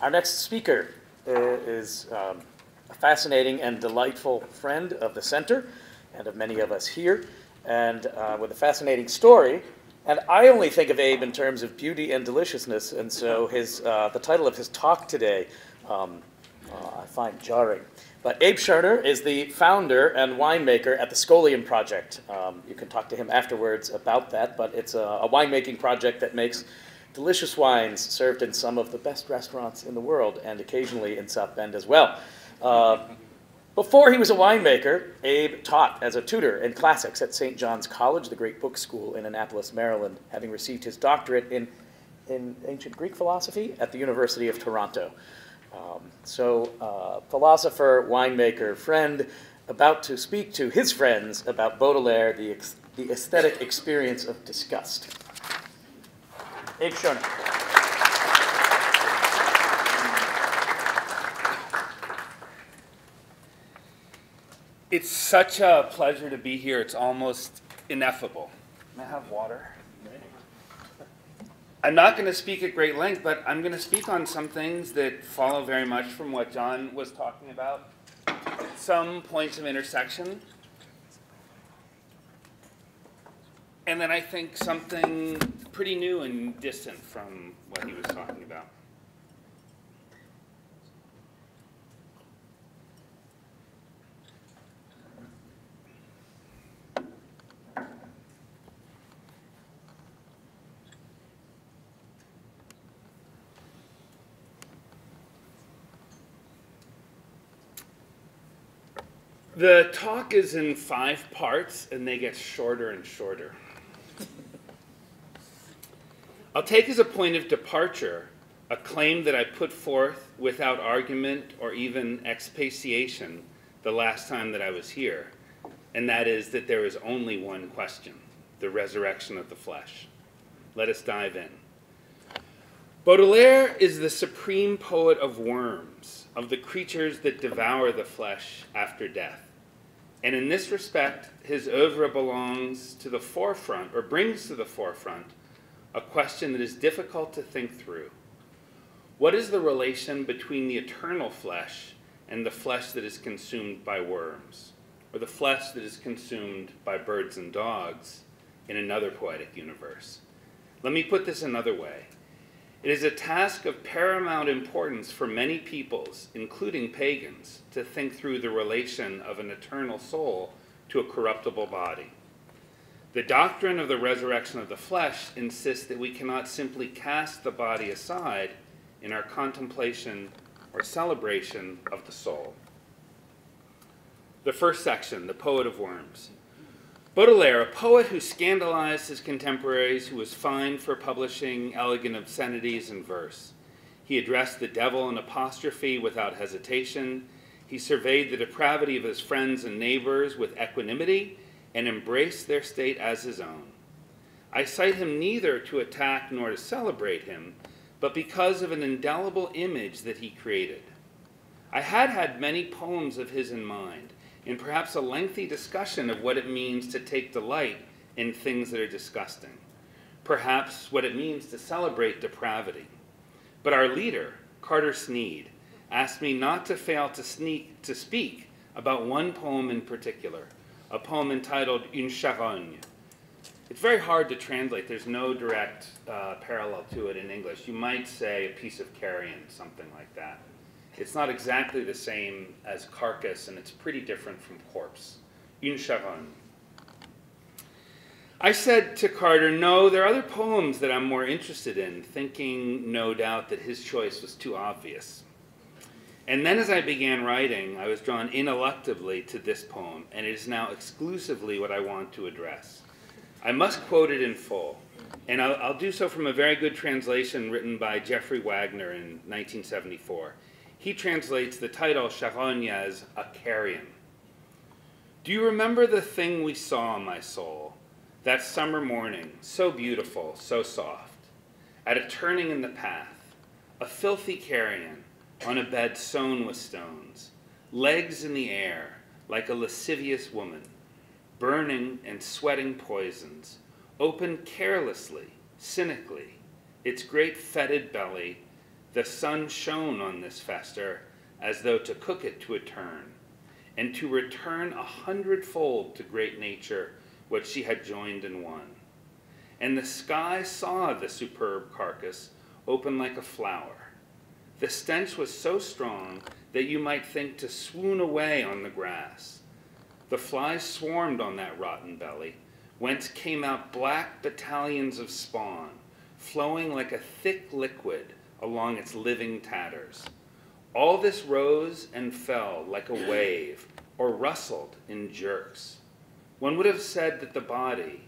Our next speaker is a fascinating and delightful friend of the Center and of many of us here, and with a fascinating story. And I only think of Abe in terms of beauty and deliciousness, and so the title of his talk today I find jarring. But Abe Schoener is the founder and winemaker at the Scholium project. You can talk to him afterwards about that, but it's a winemaking project that makes delicious wines served in some of the best restaurants in the world, and occasionally in South Bend as well. Before he was a winemaker, Abe taught as a tutor in classics at St. John's College, the great book school in Annapolis, Maryland, having received his doctorate in ancient Greek philosophy at the University of Toronto. Philosopher, winemaker, friend, about to speak to his friends about Baudelaire, the aesthetic experience of disgust. Abe Schoener. It's such a pleasure to be here. It's almost ineffable. May I have water? I'm not going to speak at great length, but I'm going to speak on some things that follow very much from what John was talking about. Some points of intersection. And then I think something pretty new and distant from what he was talking about. The talk is in 5 parts, and they get shorter and shorter. I'll take as a point of departure a claim that I put forth without argument or even expatiation the last time that I was here, and that is that there is only one question, the resurrection of the flesh. Let us dive in. Baudelaire is the supreme poet of worms, of the creatures that devour the flesh after death. And in this respect, his oeuvre belongs to the forefront, or brings to the forefront, a question that is difficult to think through. What is the relation between the eternal flesh and the flesh that is consumed by worms, or the flesh that is consumed by birds and dogs in another poetic universe? Let me put this another way. It is a task of paramount importance for many peoples, including pagans, to think through the relation of an eternal soul to a corruptible body. The doctrine of the resurrection of the flesh insists that we cannot simply cast the body aside in our contemplation or celebration of the soul. The first section, the poet of worms. Baudelaire, a poet who scandalized his contemporaries, who was fined for publishing elegant obscenities in verse. He addressed the devil in apostrophe without hesitation. He surveyed the depravity of his friends and neighbors with equanimity and embraced their state as his own. I cite him neither to attack nor to celebrate him, but because of an indelible image that he created. I had many poems of his in mind, and perhaps a lengthy discussion of what it means to take delight in things that are disgusting, perhaps what it means to celebrate depravity. But our leader, Carter Sneed, asked me not to fail to speak about one poem in particular, a poem entitled Une Charogne. It's very hard to translate. There's no direct parallel to it in English. You might say a piece of carrion, something like that. It's not exactly the same as carcass, and it's pretty different from corpse. Une charogne. I said to Carter, no, there are other poems that I'm more interested in, thinking, no doubt, that his choice was too obvious. And then as I began writing, I was drawn ineluctably to this poem, and it is now exclusively what I want to address. I must quote it in full, and I'll do so from a very good translation written by Jeffrey Wagner in 1974. He translates the title charogne as a carrion. Do you remember the thing we saw, my soul, that summer morning, so beautiful, so soft, at a turning in the path, a filthy carrion on a bed sown with stones, legs in the air like a lascivious woman, burning and sweating poisons, opened carelessly, cynically, its great fetid belly. The sun shone on this fester as though to cook it to a turn, and to return 100-fold to great nature what she had joined in one. And the sky saw the superb carcass open like a flower. The stench was so strong that you might think to swoon away on the grass. The flies swarmed on that rotten belly, whence came out black battalions of spawn, flowing like a thick liquid along its living tatters. All this rose and fell like a wave, or rustled in jerks. One would have said that the body,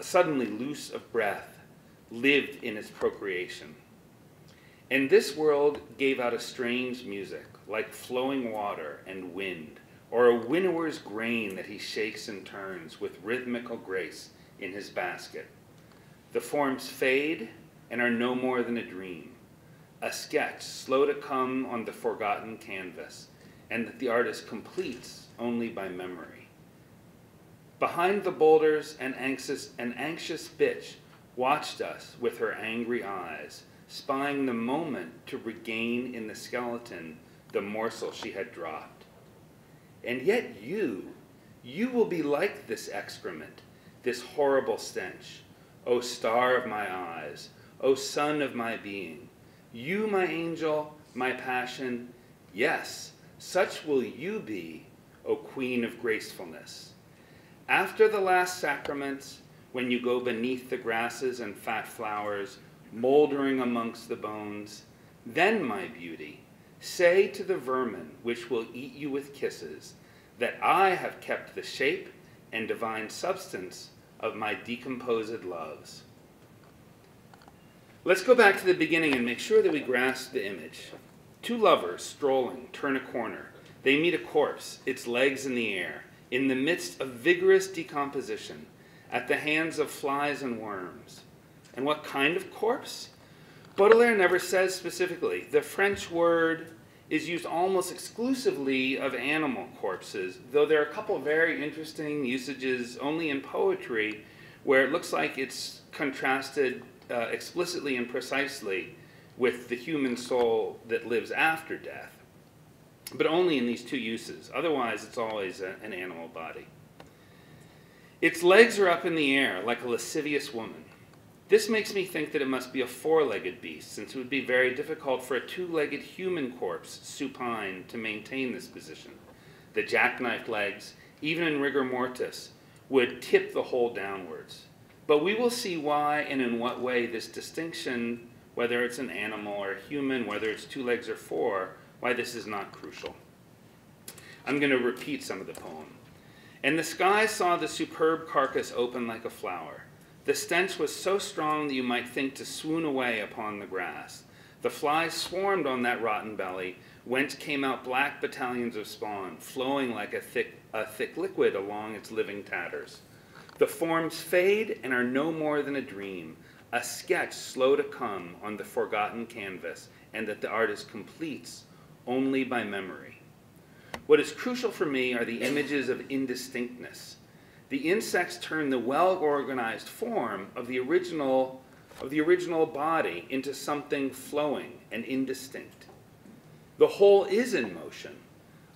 suddenly loose of breath, lived in its procreation. And this world gave out a strange music, like flowing water and wind, or a winnower's grain that he shakes and turns with rhythmical grace in his basket. The forms fade and are no more than a dream, a sketch slow to come on the forgotten canvas, and that the artist completes only by memory. Behind the boulders, an anxious bitch watched us with her angry eyes, spying the moment to regain in the skeleton the morsel she had dropped. And yet you will be like this excrement, this horrible stench, O star of my eyes, O sun of my being. You, my angel, my passion, yes, such will you be, O queen of gracefulness. After the last sacraments, when you go beneath the grasses and fat flowers, moldering amongst the bones, then, my beauty, say to the vermin which will eat you with kisses, that I have kept the shape and divine substance of my decomposed loves. Let's go back to the beginning and make sure that we grasp the image. Two lovers strolling turn a corner. They meet a corpse, its legs in the air, in the midst of vigorous decomposition, at the hands of flies and worms. And what kind of corpse? Baudelaire never says specifically. The French word is used almost exclusively of animal corpses, though there are a couple of very interesting usages only in poetry where it looks like it's contrasted explicitly and precisely with the human soul that lives after death, but only in these two uses. Otherwise, it's always an animal body. Its legs are up in the air like a lascivious woman. This makes me think that it must be a four-legged beast, since it would be very difficult for a two-legged human corpse, supine, to maintain this position. The jackknife legs, even in rigor mortis, would tip the whole downwards. But we will see why and in what way this distinction, whether it's an animal or a human, whether it's two legs or four, why this is not crucial. I'm going to repeat some of the poem. And the sky saw the superb carcass open like a flower. The stench was so strong that you might think to swoon away upon the grass. The flies swarmed on that rotten belly, whence came out black battalions of spawn, flowing like a thick liquid along its living tatters. The forms fade and are no more than a dream, a sketch slow to come on the forgotten canvas, and that the artist completes only by memory. What is crucial for me are the images of indistinctness. The insects turn the well-organized form of the original body into something flowing and indistinct. The whole is in motion.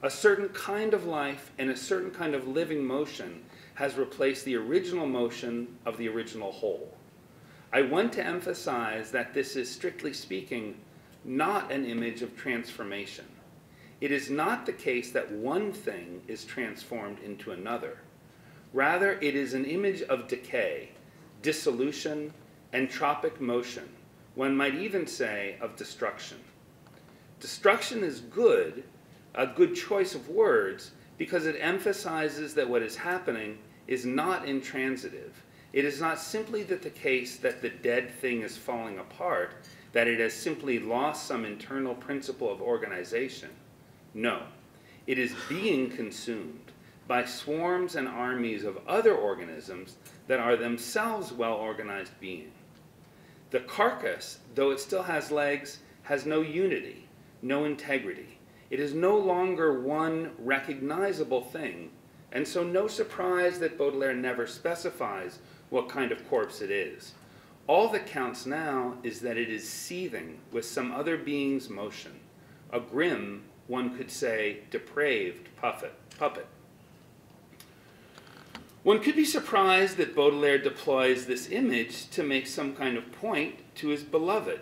A certain kind of life and a certain kind of living motion has replaced the original motion of the original whole. I want to emphasize that this is, strictly speaking, not an image of transformation. It is not the case that one thing is transformed into another. Rather, it is an image of decay, dissolution, entropic motion. One might even say of destruction. Destruction is good, a good choice of words, because it emphasizes that what is happening is not intransitive. It is not simply the case that the dead thing is falling apart, that it has simply lost some internal principle of organization. No, it is being consumed by swarms and armies of other organisms that are themselves well-organized being. The carcass, though it still has legs, has no unity, no integrity. It is no longer one recognizable thing, and so no surprise that Baudelaire never specifies what kind of corpse it is. All that counts now is that it is seething with some other being's motion, a grim, one could say, depraved puppet. One could be surprised that Baudelaire deploys this image to make some kind of point to his beloved,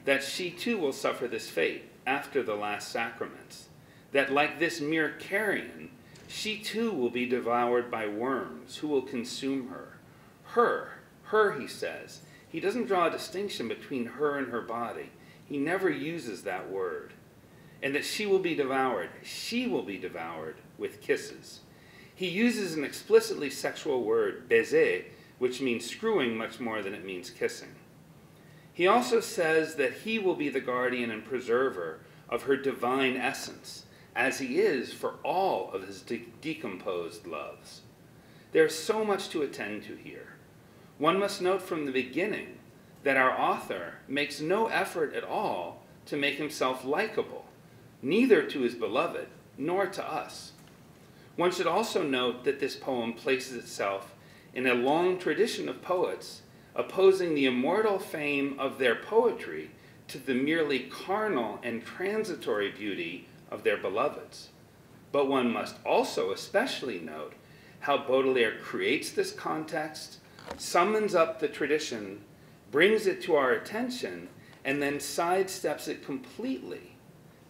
that she too will suffer this fate after the last sacraments, that like this mere carrion, she too will be devoured by worms who will consume her. Her, he says. He doesn't draw a distinction between her and her body. He never uses that word. And that she will be devoured with kisses. He uses an explicitly sexual word, baiser, which means screwing much more than it means kissing. He also says that he will be the guardian and preserver of her divine essence, as he is for all of his decomposed loves. There's so much to attend to here. One must note from the beginning that our author makes no effort at all to make himself likable, neither to his beloved nor to us. One should also note that this poem places itself in a long tradition of poets opposing the immortal fame of their poetry to the merely carnal and transitory beauty of their beloveds. But one must also especially note how Baudelaire creates this context, summons up the tradition, brings it to our attention, and then sidesteps it completely,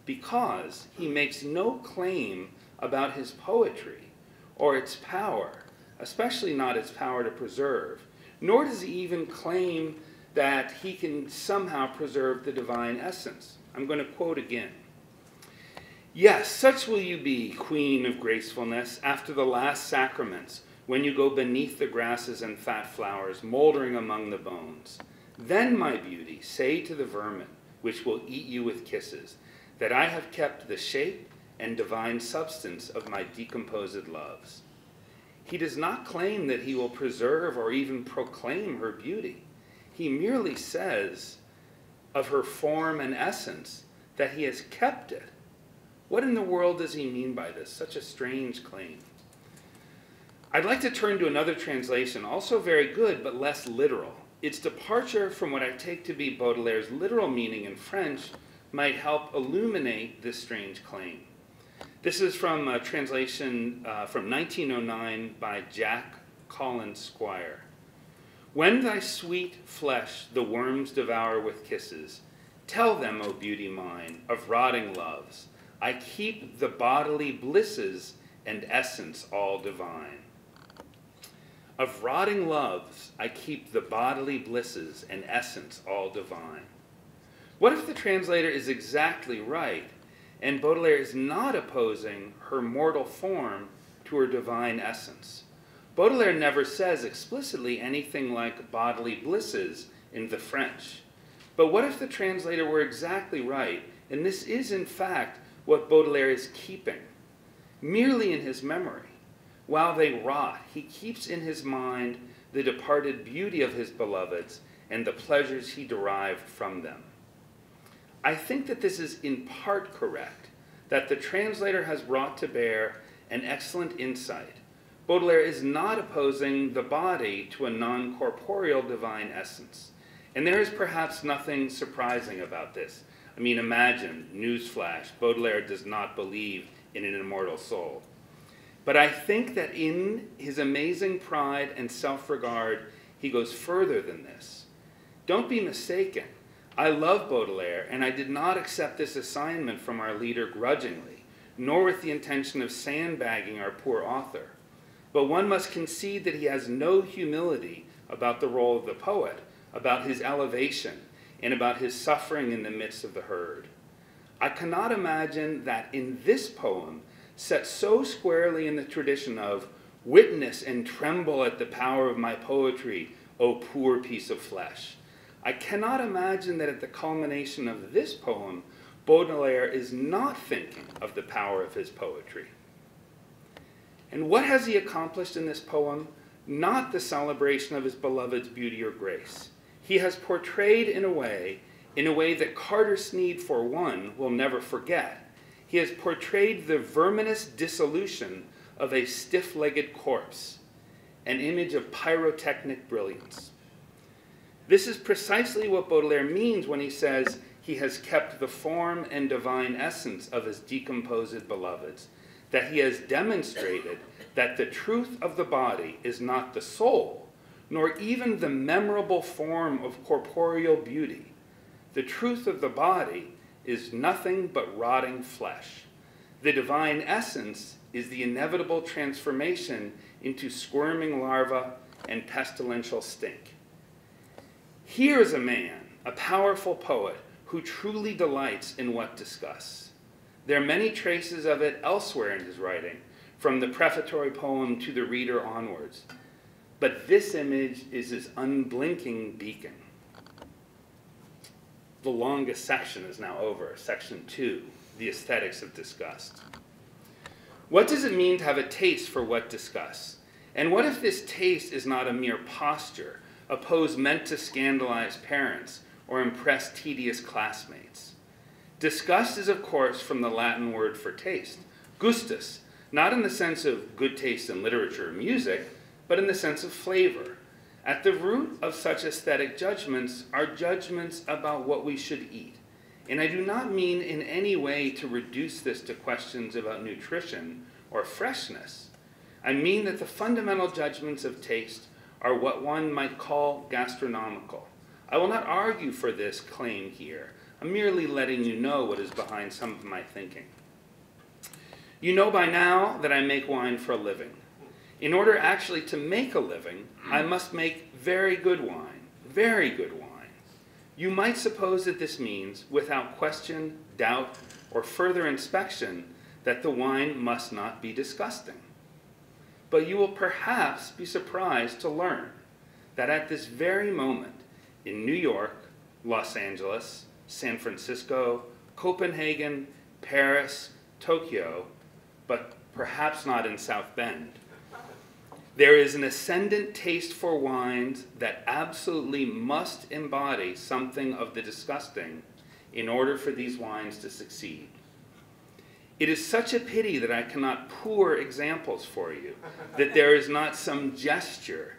because he makes no claim about his poetry or its power, especially not its power to preserve, nor does he even claim that he can somehow preserve the divine essence. I'm going to quote again. Yes, such will you be, queen of gracefulness, after the last sacraments, when you go beneath the grasses and fat flowers, moldering among the bones. Then, my beauty, say to the vermin, which will eat you with kisses, that I have kept the shape and divine substance of my decomposed loves. He does not claim that he will preserve or even proclaim her beauty. He merely says of her form and essence that he has kept it. What in the world does he mean by this? Such a strange claim. I'd like to turn to another translation, also very good but less literal. Its departure from what I take to be Baudelaire's literal meaning in French might help illuminate this strange claim. This is from a translation from 1909 by Jack Collins Squire. When thy sweet flesh the worms devour with kisses, tell them, O beauty mine, of rotting loves, I keep the bodily blisses and essence all divine. Of rotting loves, I keep the bodily blisses and essence all divine. What if the translator is exactly right, and Baudelaire is not opposing her mortal form to her divine essence? Baudelaire never says explicitly anything like bodily blisses in the French. But what if the translator were exactly right, and this is in fact what Baudelaire is keeping, merely in his memory? While they rot, he keeps in his mind the departed beauty of his beloveds and the pleasures he derived from them. I think that this is in part correct, that the translator has brought to bear an excellent insight. Baudelaire is not opposing the body to a non-corporeal divine essence. And there is perhaps nothing surprising about this. I mean, imagine, newsflash, Baudelaire does not believe in an immortal soul. But I think that in his amazing pride and self-regard, he goes further than this. Don't be mistaken. I love Baudelaire, and I did not accept this assignment from our leader grudgingly, nor with the intention of sandbagging our poor author. But one must concede that he has no humility about the role of the poet, about his elevation, and about his suffering in the midst of the herd. I cannot imagine that in this poem, set so squarely in the tradition of witness and tremble at the power of my poetry, O poor piece of flesh. I cannot imagine that at the culmination of this poem, Baudelaire is not thinking of the power of his poetry. And what has he accomplished in this poem? Not the celebration of his beloved's beauty or grace. He has portrayed in a way that Carter Sneed, for one, will never forget. He has portrayed the verminous dissolution of a stiff-legged corpse, an image of pyrotechnic brilliance. This is precisely what Baudelaire means when he says he has kept the form and divine essence of his decomposed beloveds, that he has demonstrated that the truth of the body is not the soul, nor even the memorable form of corporeal beauty. The truth of the body is nothing but rotting flesh. The divine essence is the inevitable transformation into squirming larvae and pestilential stink. Here is a man, a powerful poet, who truly delights in what disgusts. There are many traces of it elsewhere in his writing, from the prefatory poem to the reader onwards. But this image is his unblinking beacon. The longest section is now over, section 2, the aesthetics of disgust. What does it mean to have a taste for what disgusts? And what if this taste is not a mere posture, a pose meant to scandalize parents or impress tedious classmates? Disgust is, of course, from the Latin word for taste, gustus, not in the sense of good taste in literature or music, but in the sense of flavor. At the root of such aesthetic judgments are judgments about what we should eat. And I do not mean in any way to reduce this to questions about nutrition or freshness. I mean that the fundamental judgments of taste are what one might call gastronomical. I will not argue for this claim here. I'm merely letting you know what is behind some of my thinking. You know by now that I make wine for a living. In order actually to make a living, I must make very good wine, very good wine. You might suppose that this means, without question, doubt, or further inspection, that the wine must not be disgusting. But you will perhaps be surprised to learn that at this very moment, in New York, Los Angeles, San Francisco, Copenhagen, Paris, Tokyo, but perhaps not in South Bend, there is an ascendant taste for wines that absolutely must embody something of the disgusting in order for these wines to succeed. It is such a pity that I cannot pour examples for you, that there is not some gesture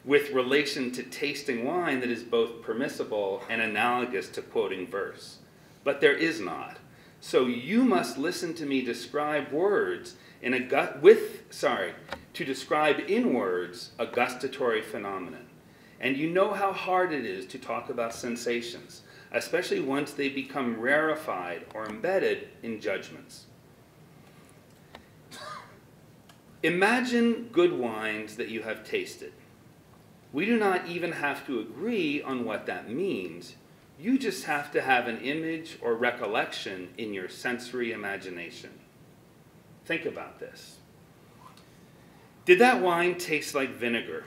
with relation to tasting wine that is both permissible and analogous to quoting verse. But there is not. So you must listen to me describe words to describe in words a gustatory phenomenon. And you know how hard it is to talk about sensations, especially once they become rarefied or embedded in judgments. Imagine good wines that you have tasted. We do not even have to agree on what that means. You just have to have an image or recollection in your sensory imagination. Think about this. Did that wine taste like vinegar?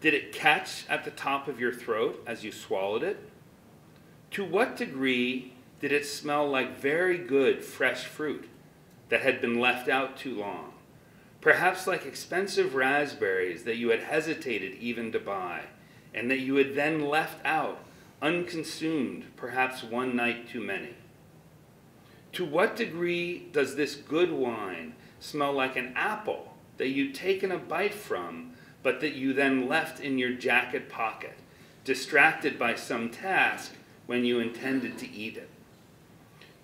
Did it catch at the top of your throat as you swallowed it? To what degree did it smell like very good fresh fruit that had been left out too long? Perhaps like expensive raspberries that you had hesitated even to buy, and that you had then left out, unconsumed, perhaps one night too many. To what degree does this good wine smell like an apple that you'd taken a bite from, but that you then left in your jacket pocket, distracted by some task when you intended to eat it?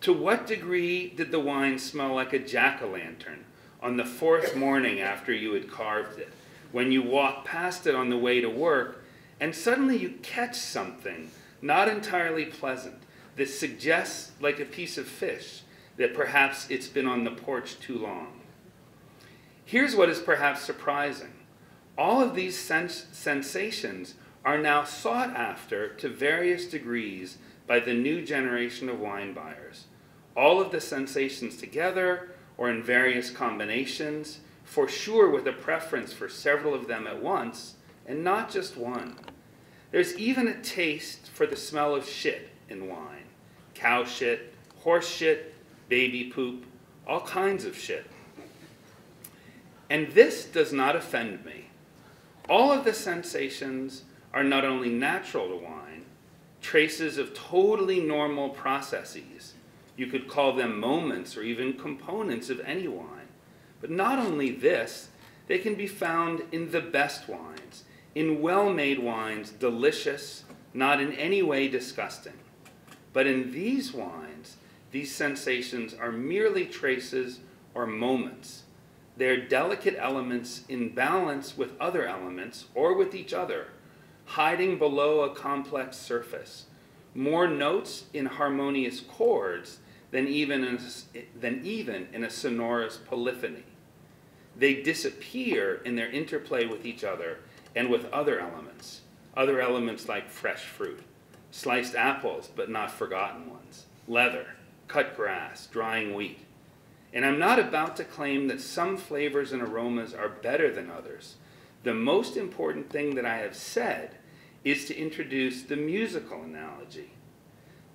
To what degree did the wine smell like a jack-o'-lantern on the fourth morning after you had carved it, when you walked past it on the way to work, and suddenly you catch something not entirely pleasant that suggests, like a piece of fish, that perhaps it's been on the porch too long? Here's what is perhaps surprising. All of these sensations are now sought after to various degrees by the new generation of wine buyers. All of the sensations together or in various combinations, for sure with a preference for several of them at once, and not just one. There's even a taste for the smell of shit in wine. Cow shit, horse shit, baby poop, all kinds of shit. And this does not offend me. All of the sensations are not only natural to wine, traces of totally normal processes. You could call them moments or even components of any wine. But not only this, they can be found in the best wines, in well-made wines, delicious, not in any way disgusting. But in these wines, these sensations are merely traces or moments. They're delicate elements in balance with other elements or with each other, hiding below a complex surface. More notes in harmonious chords than even in a sonorous polyphony. They disappear in their interplay with each other and with other elements like fresh fruit. sliced apples, but not forgotten ones, leather, cut grass, drying wheat. And I'm not about to claim that some flavors and aromas are better than others. The most important thing that I have said is to introduce the musical analogy.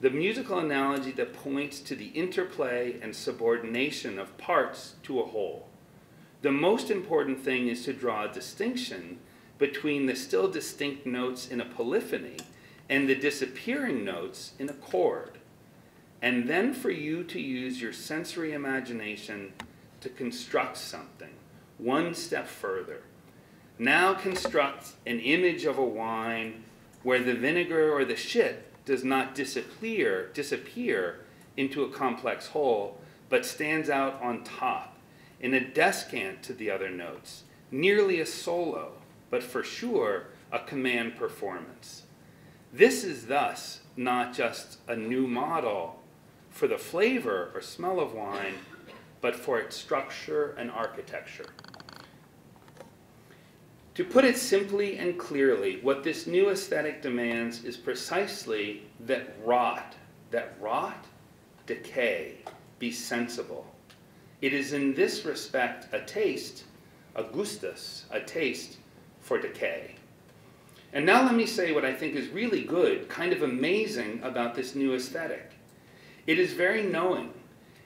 The musical analogy that points to the interplay and subordination of parts to a whole. The most important thing is to draw a distinction between the still distinct notes in a polyphony and the disappearing notes in a chord. And then for you to use your sensory imagination to construct something one step further. Now construct an image of a wine where the vinegar or the shit does not disappear into a complex whole, but stands out on top in a descant to the other notes, nearly a solo, but for sure a command performance. This is thus not just a new model for the flavor or smell of wine, but for its structure and architecture. To put it simply and clearly, what this new aesthetic demands is precisely that rot, decay, be sensible. It is in this respect a taste, a gustus, a taste for decay. And now let me say what I think is really good, kind of amazing about this new aesthetic. It is very knowing.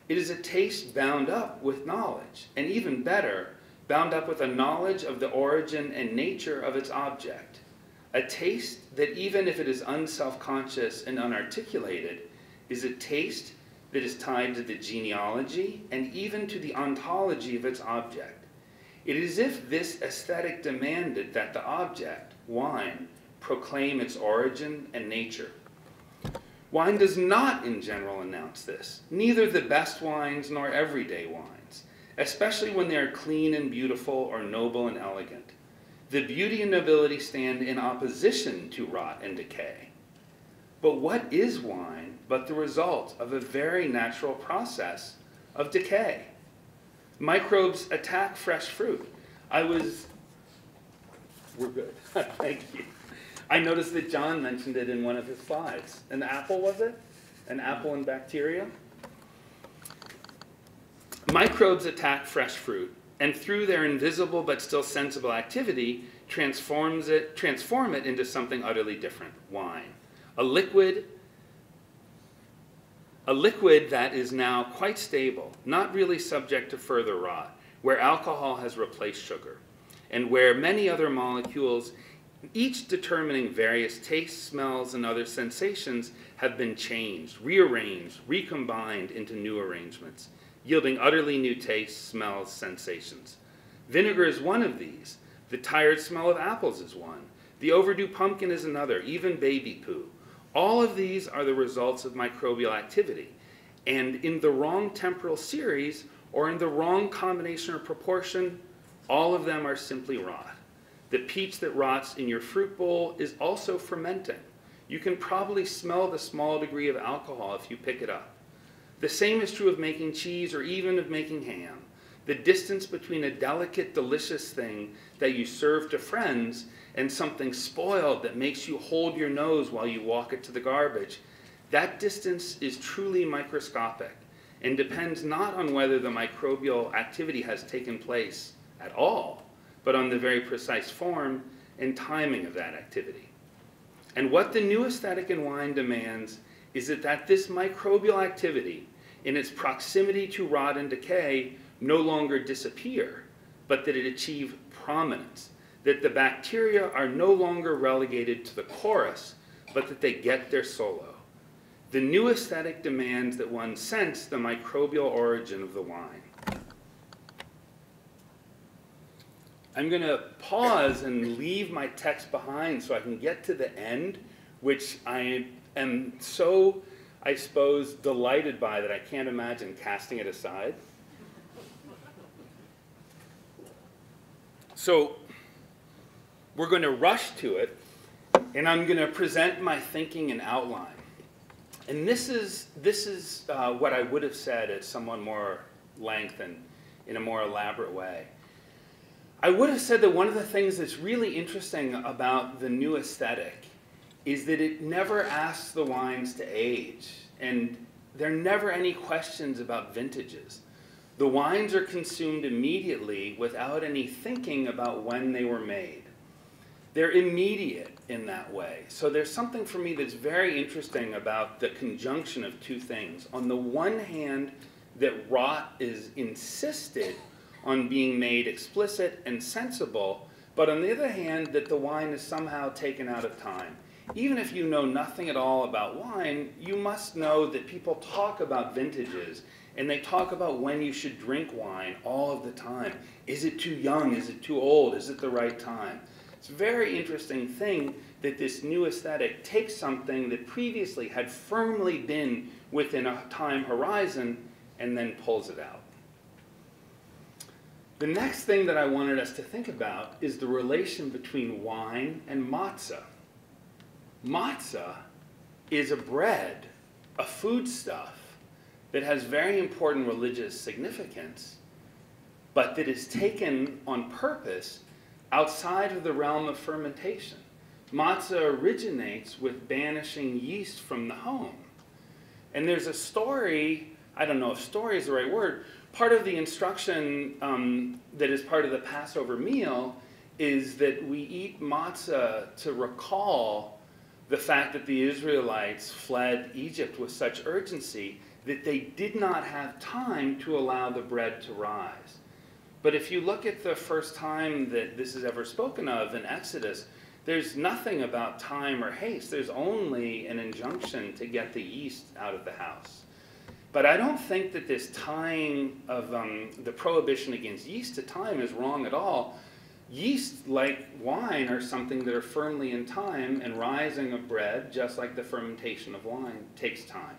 It is a taste bound up with knowledge, and even better, bound up with a knowledge of the origin and nature of its object. A taste that, even if it is unself-conscious and unarticulated, is a taste that is tied to the genealogy and even to the ontology of its object. It is as if this aesthetic demanded that the object, wine, proclaim its origin and nature. Wine does not, in general, announce this, neither the best wines nor everyday wines, especially when they are clean and beautiful or noble and elegant. The beauty and nobility stand in opposition to rot and decay. But what is wine but the result of a very natural process of decay? Microbes attack fresh fruit. We're good. Thank you. I noticed that John mentioned it in one of his slides. An apple, was it? An apple and bacteria? Microbes attack fresh fruit, and through their invisible but still sensible activity, transform it into something utterly different, wine. A liquid that is now quite stable, not really subject to further rot, where alcohol has replaced sugar, and where many other molecules, each determining various tastes, smells, and other sensations, have been changed, rearranged, recombined into new arrangements, yielding utterly new tastes, smells, sensations. Vinegar is one of these. The tired smell of apples is one. The overdue pumpkin is another, even baby poo. All of these are the results of microbial activity. And in the wrong temporal series, or in the wrong combination or proportion, all of them are simply rot. The peach that rots in your fruit bowl is also fermenting. You can probably smell the small degree of alcohol if you pick it up. The same is true of making cheese or even of making ham. The distance between a delicate, delicious thing that you serve to friends and something spoiled that makes you hold your nose while you walk it to the garbage, that distance is truly microscopic and depends not on whether the microbial activity has taken place at all, but on the very precise form and timing of that activity. And what the new aesthetic in wine demands is that this microbial activity, in its proximity to rot and decay, no longer disappear, but that it achieve prominence, that the bacteria are no longer relegated to the chorus, but that they get their solo. The new aesthetic demands that one sense the microbial origin of the wine. I'm going to pause and leave my text behind so I can get to the end, which I am so, I suppose, delighted by that I can't imagine casting it aside. So we're going to rush to it, and I'm going to present my thinking in outline. And this is what I would have said at somewhat more length and in a more elaborate way. I would have said that one of the things that's really interesting about the new aesthetic is that it never asks the wines to age, and there are never any questions about vintages. The wines are consumed immediately without any thinking about when they were made. They're immediate in that way. So there's something for me that's very interesting about the conjunction of two things. On the one hand, that rot is insisted on being made explicit and sensible, but on the other hand, that the wine is somehow taken out of time. Even if you know nothing at all about wine, you must know that people talk about vintages, and they talk about when you should drink wine all of the time. Is it too young? Is it too old? Is it the right time? It's a very interesting thing that this new aesthetic takes something that previously had firmly been within a time horizon and then pulls it out. The next thing that I wanted us to think about is the relation between wine and matzah. Matzah is a bread, a foodstuff, that has very important religious significance, but that is taken on purpose outside of the realm of fermentation. Matzah originates with banishing yeast from the home. And there's a story, I don't know if story is the right word, part of the instruction that is part of the Passover meal is that we eat matzah to recall the fact that the Israelites fled Egypt with such urgency that they did not have time to allow the bread to rise. But if you look at the first time that this is ever spoken of in Exodus, there's nothing about time or haste. There's only an injunction to get the yeast out of the house. But I don't think that this tying of the prohibition against yeast to time is wrong at all. Yeast, like wine, are something that are firmly in time, and rising of bread, just like the fermentation of wine, takes time.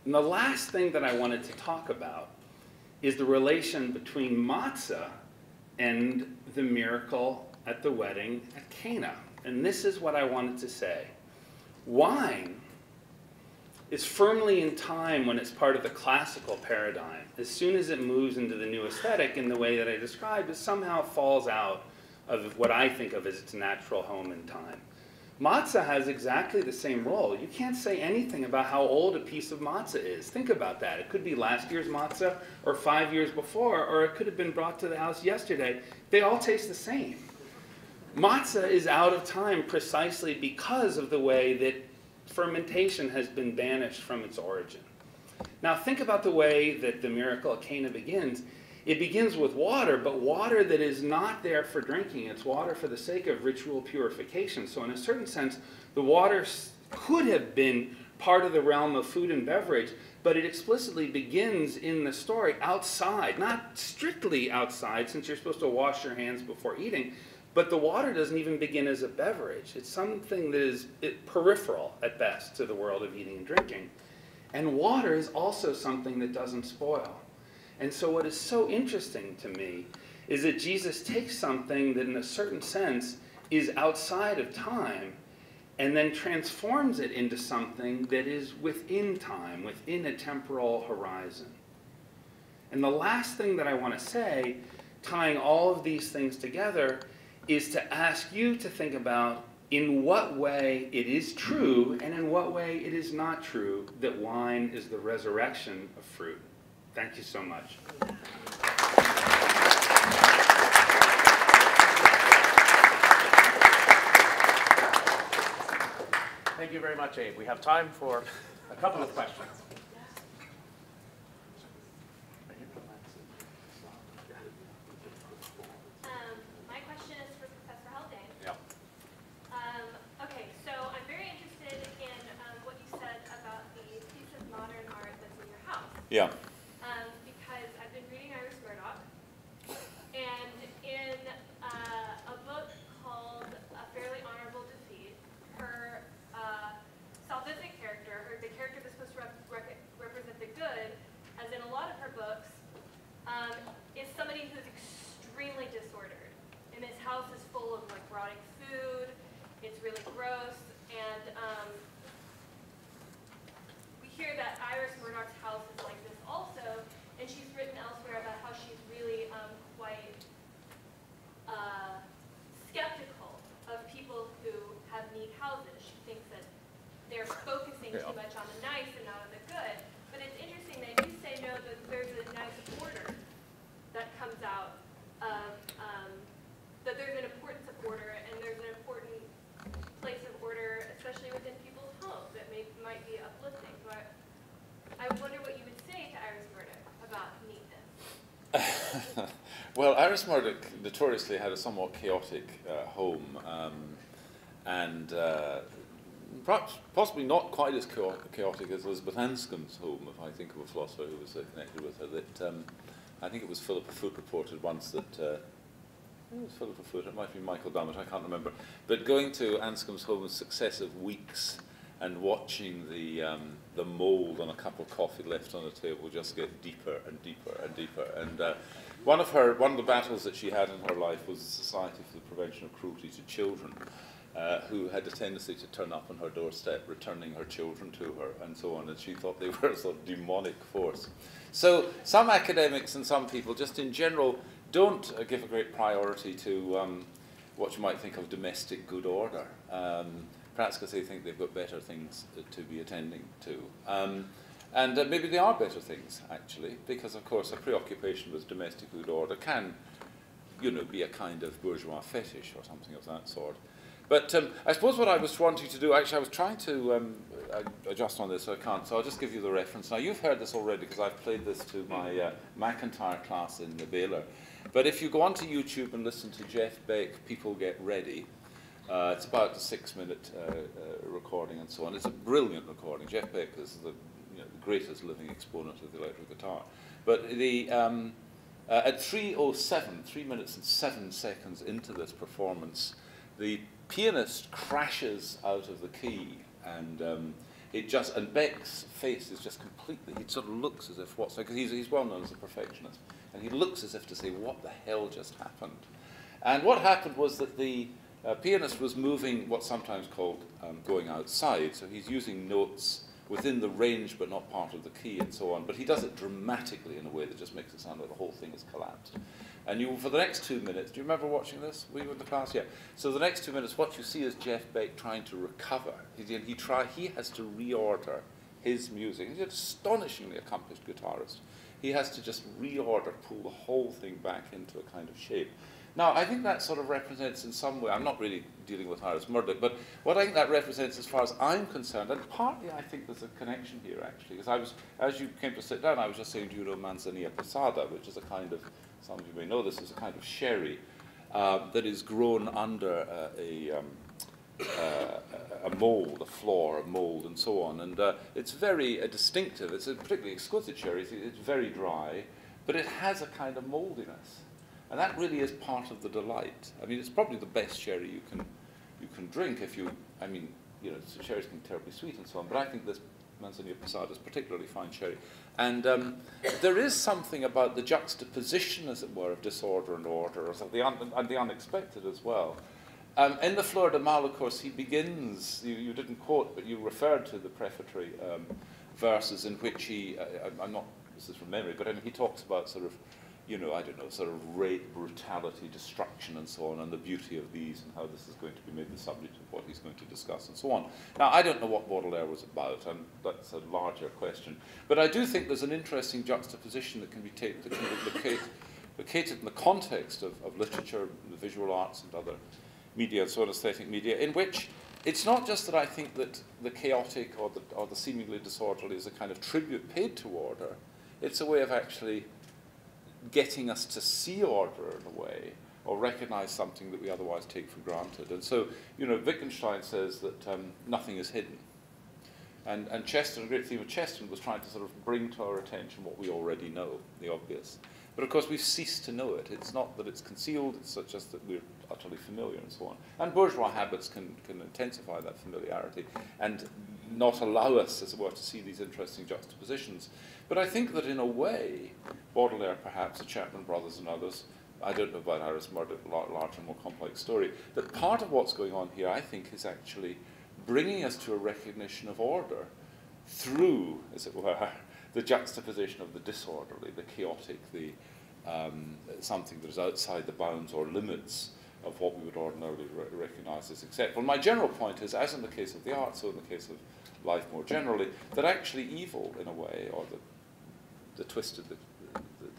And the last thing that I wanted to talk about is the relation between matzah and the miracle at the wedding at Cana. And this is what I wanted to say. Wine is firmly in time when it's part of the classical paradigm. As soon as it moves into the new aesthetic in the way that I described, it somehow falls out of what I think of as its natural home in time. Matzah has exactly the same role. You can't say anything about how old a piece of matzah is. Think about that. It could be last year's matzah or 5 years before, or it could have been brought to the house yesterday. They all taste the same. Matzah is out of time precisely because of the way that fermentation has been banished from its origin. Now think about the way that the miracle at Cana begins. It begins with water, but water that is not there for drinking. It's water for the sake of ritual purification. So in a certain sense, the water could have been part of the realm of food and beverage, but it explicitly begins in the story outside, not strictly outside, since you're supposed to wash your hands before eating, but the water doesn't even begin as a beverage. It's something that is peripheral at best to the world of eating and drinking. And water is also something that doesn't spoil. And so what is so interesting to me is that Jesus takes something that in a certain sense is outside of time and then transforms it into something that is within time, within a temporal horizon. And the last thing that I want to say, tying all of these things together, is to ask you to think about in what way it is true and in what way it is not true that wine is the resurrection of fruit. Thank you so much. Thank you very much, Abe. We have time for a couple of questions. My question is for Professor Haldane. Yeah. Okay, so I'm very interested in what you said about the piece of modern art that's in your house. Yeah. Because I've been reading Iris Murdoch, and in a book called A Fairly Honorable Defeat, her salvific character, or the character that's supposed to represent the good, as in a lot of her books, is somebody who's extremely disordered. And this house is full of like rotting food, it's really gross, and we hear that Iris Murdoch's house is like this also, and she's written elsewhere about how she's really quite skeptical of people who have focusing Yeah. too much on the nice and not on the good. But it's interesting that you say no, that there's a nice order that comes out of, that there's an importance of order, and there's an important place of order, especially within people's homes, that might be uplifting. So I wonder what you would say to Iris Murdoch about neatness. Well, Iris Murdoch notoriously had a somewhat chaotic home, and perhaps possibly not quite as chaotic as Elizabeth Anscombe's home, if I think of a philosopher who was connected with her. That I think it was Philippa Foot reported once that it was Philippa Foot, it might be Michael Dummett, I can't remember. But going to Anscombe's home in successive weeks and watching the mould on a cup of coffee left on the table just get deeper and deeper and deeper. And one of the battles that she had in her life was the Society for the Prevention of Cruelty to Children, who had a tendency to turn up on her doorstep, returning her children to her, and so on. And she thought they were a sort of demonic force. So some academics and some people, just in general, don't give a great priority to what you might think of domestic good order, perhaps because they think they've got better things to be attending to. And maybe they are better things, actually, because, of course, a preoccupation with domestic good order can, be a kind of bourgeois fetish or something of that sort. But I suppose what I was wanting to do, actually, I was trying to adjust on this, so I can't, so I'll just give you the reference. Now, you've heard this already, because I've played this to my McIntyre class in the Baylor. But if you go onto YouTube and listen to Jeff Beck, People Get Ready, it's about a 6-minute recording and so on. It's a brilliant recording. Jeff Beck is the greatest living exponent of the electric guitar. But at 3:07, 3 minutes and 7 seconds into this performance, the pianist crashes out of the key, and and Beck's face is just completely, he sort of looks as if because he's well known as a perfectionist, and he looks as if to say, what the hell just happened? And what happened was that the pianist was moving what's sometimes called going outside, so he's using notes within the range but not part of the key and so on, but he does it dramatically in a way that just makes it sound like the whole thing has collapsed. And for the next 2 minutes, do you remember watching this? We were in the class, yeah. So the next 2 minutes, what you see is Jeff Beck trying to recover. He has to reorder his music. He's an astonishingly accomplished guitarist. He has to just reorder, pull the whole thing back into a kind of shape. Now, I think that sort of represents in some way, I'm not really dealing with Iris Murdoch, but what I think that represents as far as I'm concerned, and partly I think there's a connection here actually, because as you came to sit down, I was just saying, do you know Manzanilla Posada, which is a kind of, some of you may know this, is a kind of sherry that is grown under a mould, a floor, a mould, and so on. And it's very distinctive. It's a particularly exquisite sherry. It's very dry, but it has a kind of mouldiness. And that really is part of the delight. I mean, it's probably the best sherry you can drink if you, sherries can be terribly sweet and so on, but I think this Manzanilla Posada is particularly fine sherry. And there is something about the juxtaposition, as it were, of disorder and order, and the unexpected as well. In the Fleur de Mal, of course, he begins, you didn't quote, but you referred to the prefatory verses in which I'm not, this is from memory, but he talks about sort of, sort of rape, brutality, destruction, and so on, and the beauty of these, and how this is going to be made the subject of what he's going to discuss, and so on. Now, I don't know what Baudelaire was about, and that's a larger question, but I do think there's an interesting juxtaposition that can be taken, that can be located in the context of literature, the visual arts, and other media, and so on, aesthetic media, in which it's not just that I think that the chaotic or the seemingly disorderly is a kind of tribute paid to order, it's a way of actually getting us to see order in a way, or recognize something that we otherwise take for granted. And so, Wittgenstein says that nothing is hidden. And Chesterton, a great theme of Chesterton, was trying to sort of bring to our attention what we already know, the obvious. But of course, we've ceased to know it. It's not that it's concealed, it's just that we're utterly familiar and so on. And bourgeois habits can intensify that familiarity and not allow us, as it were, to see these interesting juxtapositions. But I think that in a way, Baudelaire perhaps, the Chapman brothers and others, I don't know about Iris Murdoch, a larger, more complex story, that part of what's going on here, I think, is actually bringing us to a recognition of order through, as it were, the juxtaposition of the disorderly, the chaotic, the something that is outside the bounds or limits of what we would ordinarily recognize as acceptable. My general point is, as in the case of the arts, so in the case life more generally, that actually evil, in a way, or the twisted, the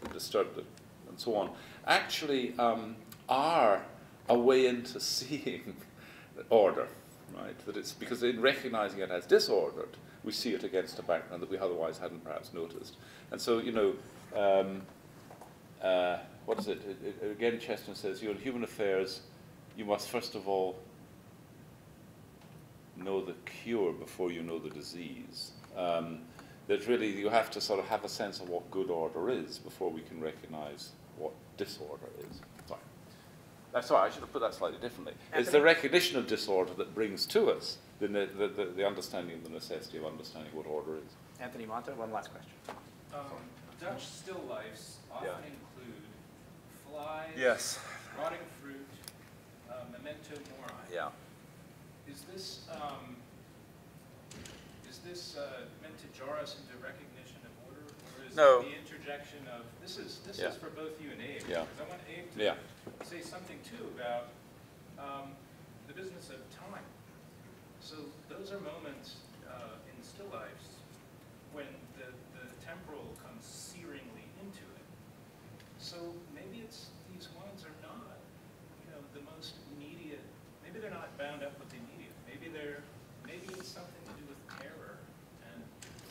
disturbed, and so on, actually are a way into seeing order, right? That it's because in recognizing it as disordered, we see it against a background that we otherwise hadn't perhaps noticed. And so, you know, what is it? Again, Chesterton says, you know, in human affairs, you must first of all know the cure before you know the disease. That really you have to sort of have a sense of what good order is before we can recognize what disorder is. Sorry, I should have put that slightly differently. Anthony? It's the recognition of disorder that brings to us the understanding of the necessity of understanding what order is. Anthony Monta, one last question. Dutch still lifes often include flies, Yes. rotting fruit, memento mori. Yeah. Is this meant to jar us into recognition of order, or is No. the interjection of this is for both you and Abe? Yeah. Because I want Abe to Yeah. say something too about the business of time. So those are moments in still lives when the temporal comes searingly into it. So maybe these ones are not, you know, the most immediate. Maybe they're not bound up with the immediate. Maybe it's something to do with terror.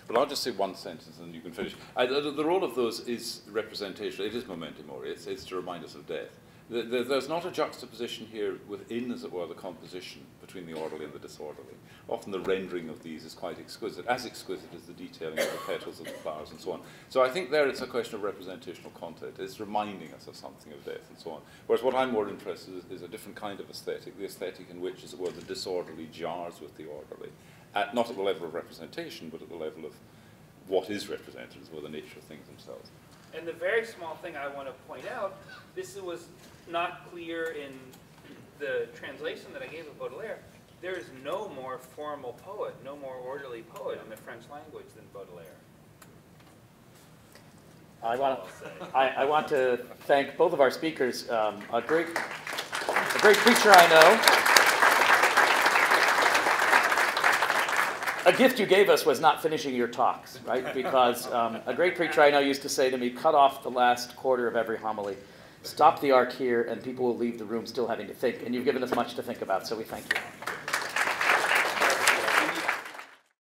Well, I'll just say one sentence and you can finish. The role of those is representation. It is memento mori. It's to remind us of death. There's not a juxtaposition here within, as it were, the composition between the orderly and the disorderly. Often the rendering of these is quite exquisite, as exquisite as the detailing of the petals of the flowers and so on. So I think there it's a question of representational content. It's reminding us of something of death and so on. Whereas what I'm more interested in is a different kind of aesthetic, the aesthetic in which, as it were, the disorderly jars with the orderly, not at the level of representation, but at the level of what is represented, as well, the nature of things themselves. And the very small thing I want to point out, this was not clear in the translation that I gave of Baudelaire. There is no more formal poet, no more orderly poet in the French language than Baudelaire. I want to thank both of our speakers. A great preacher I know. A gift you gave us was not finishing your talks, right? Because a great preacher I know used to say to me, cut off the last quarter of every homily, stop the arc here, and people will leave the room still having to think. And you've given us much to think about, so we thank you.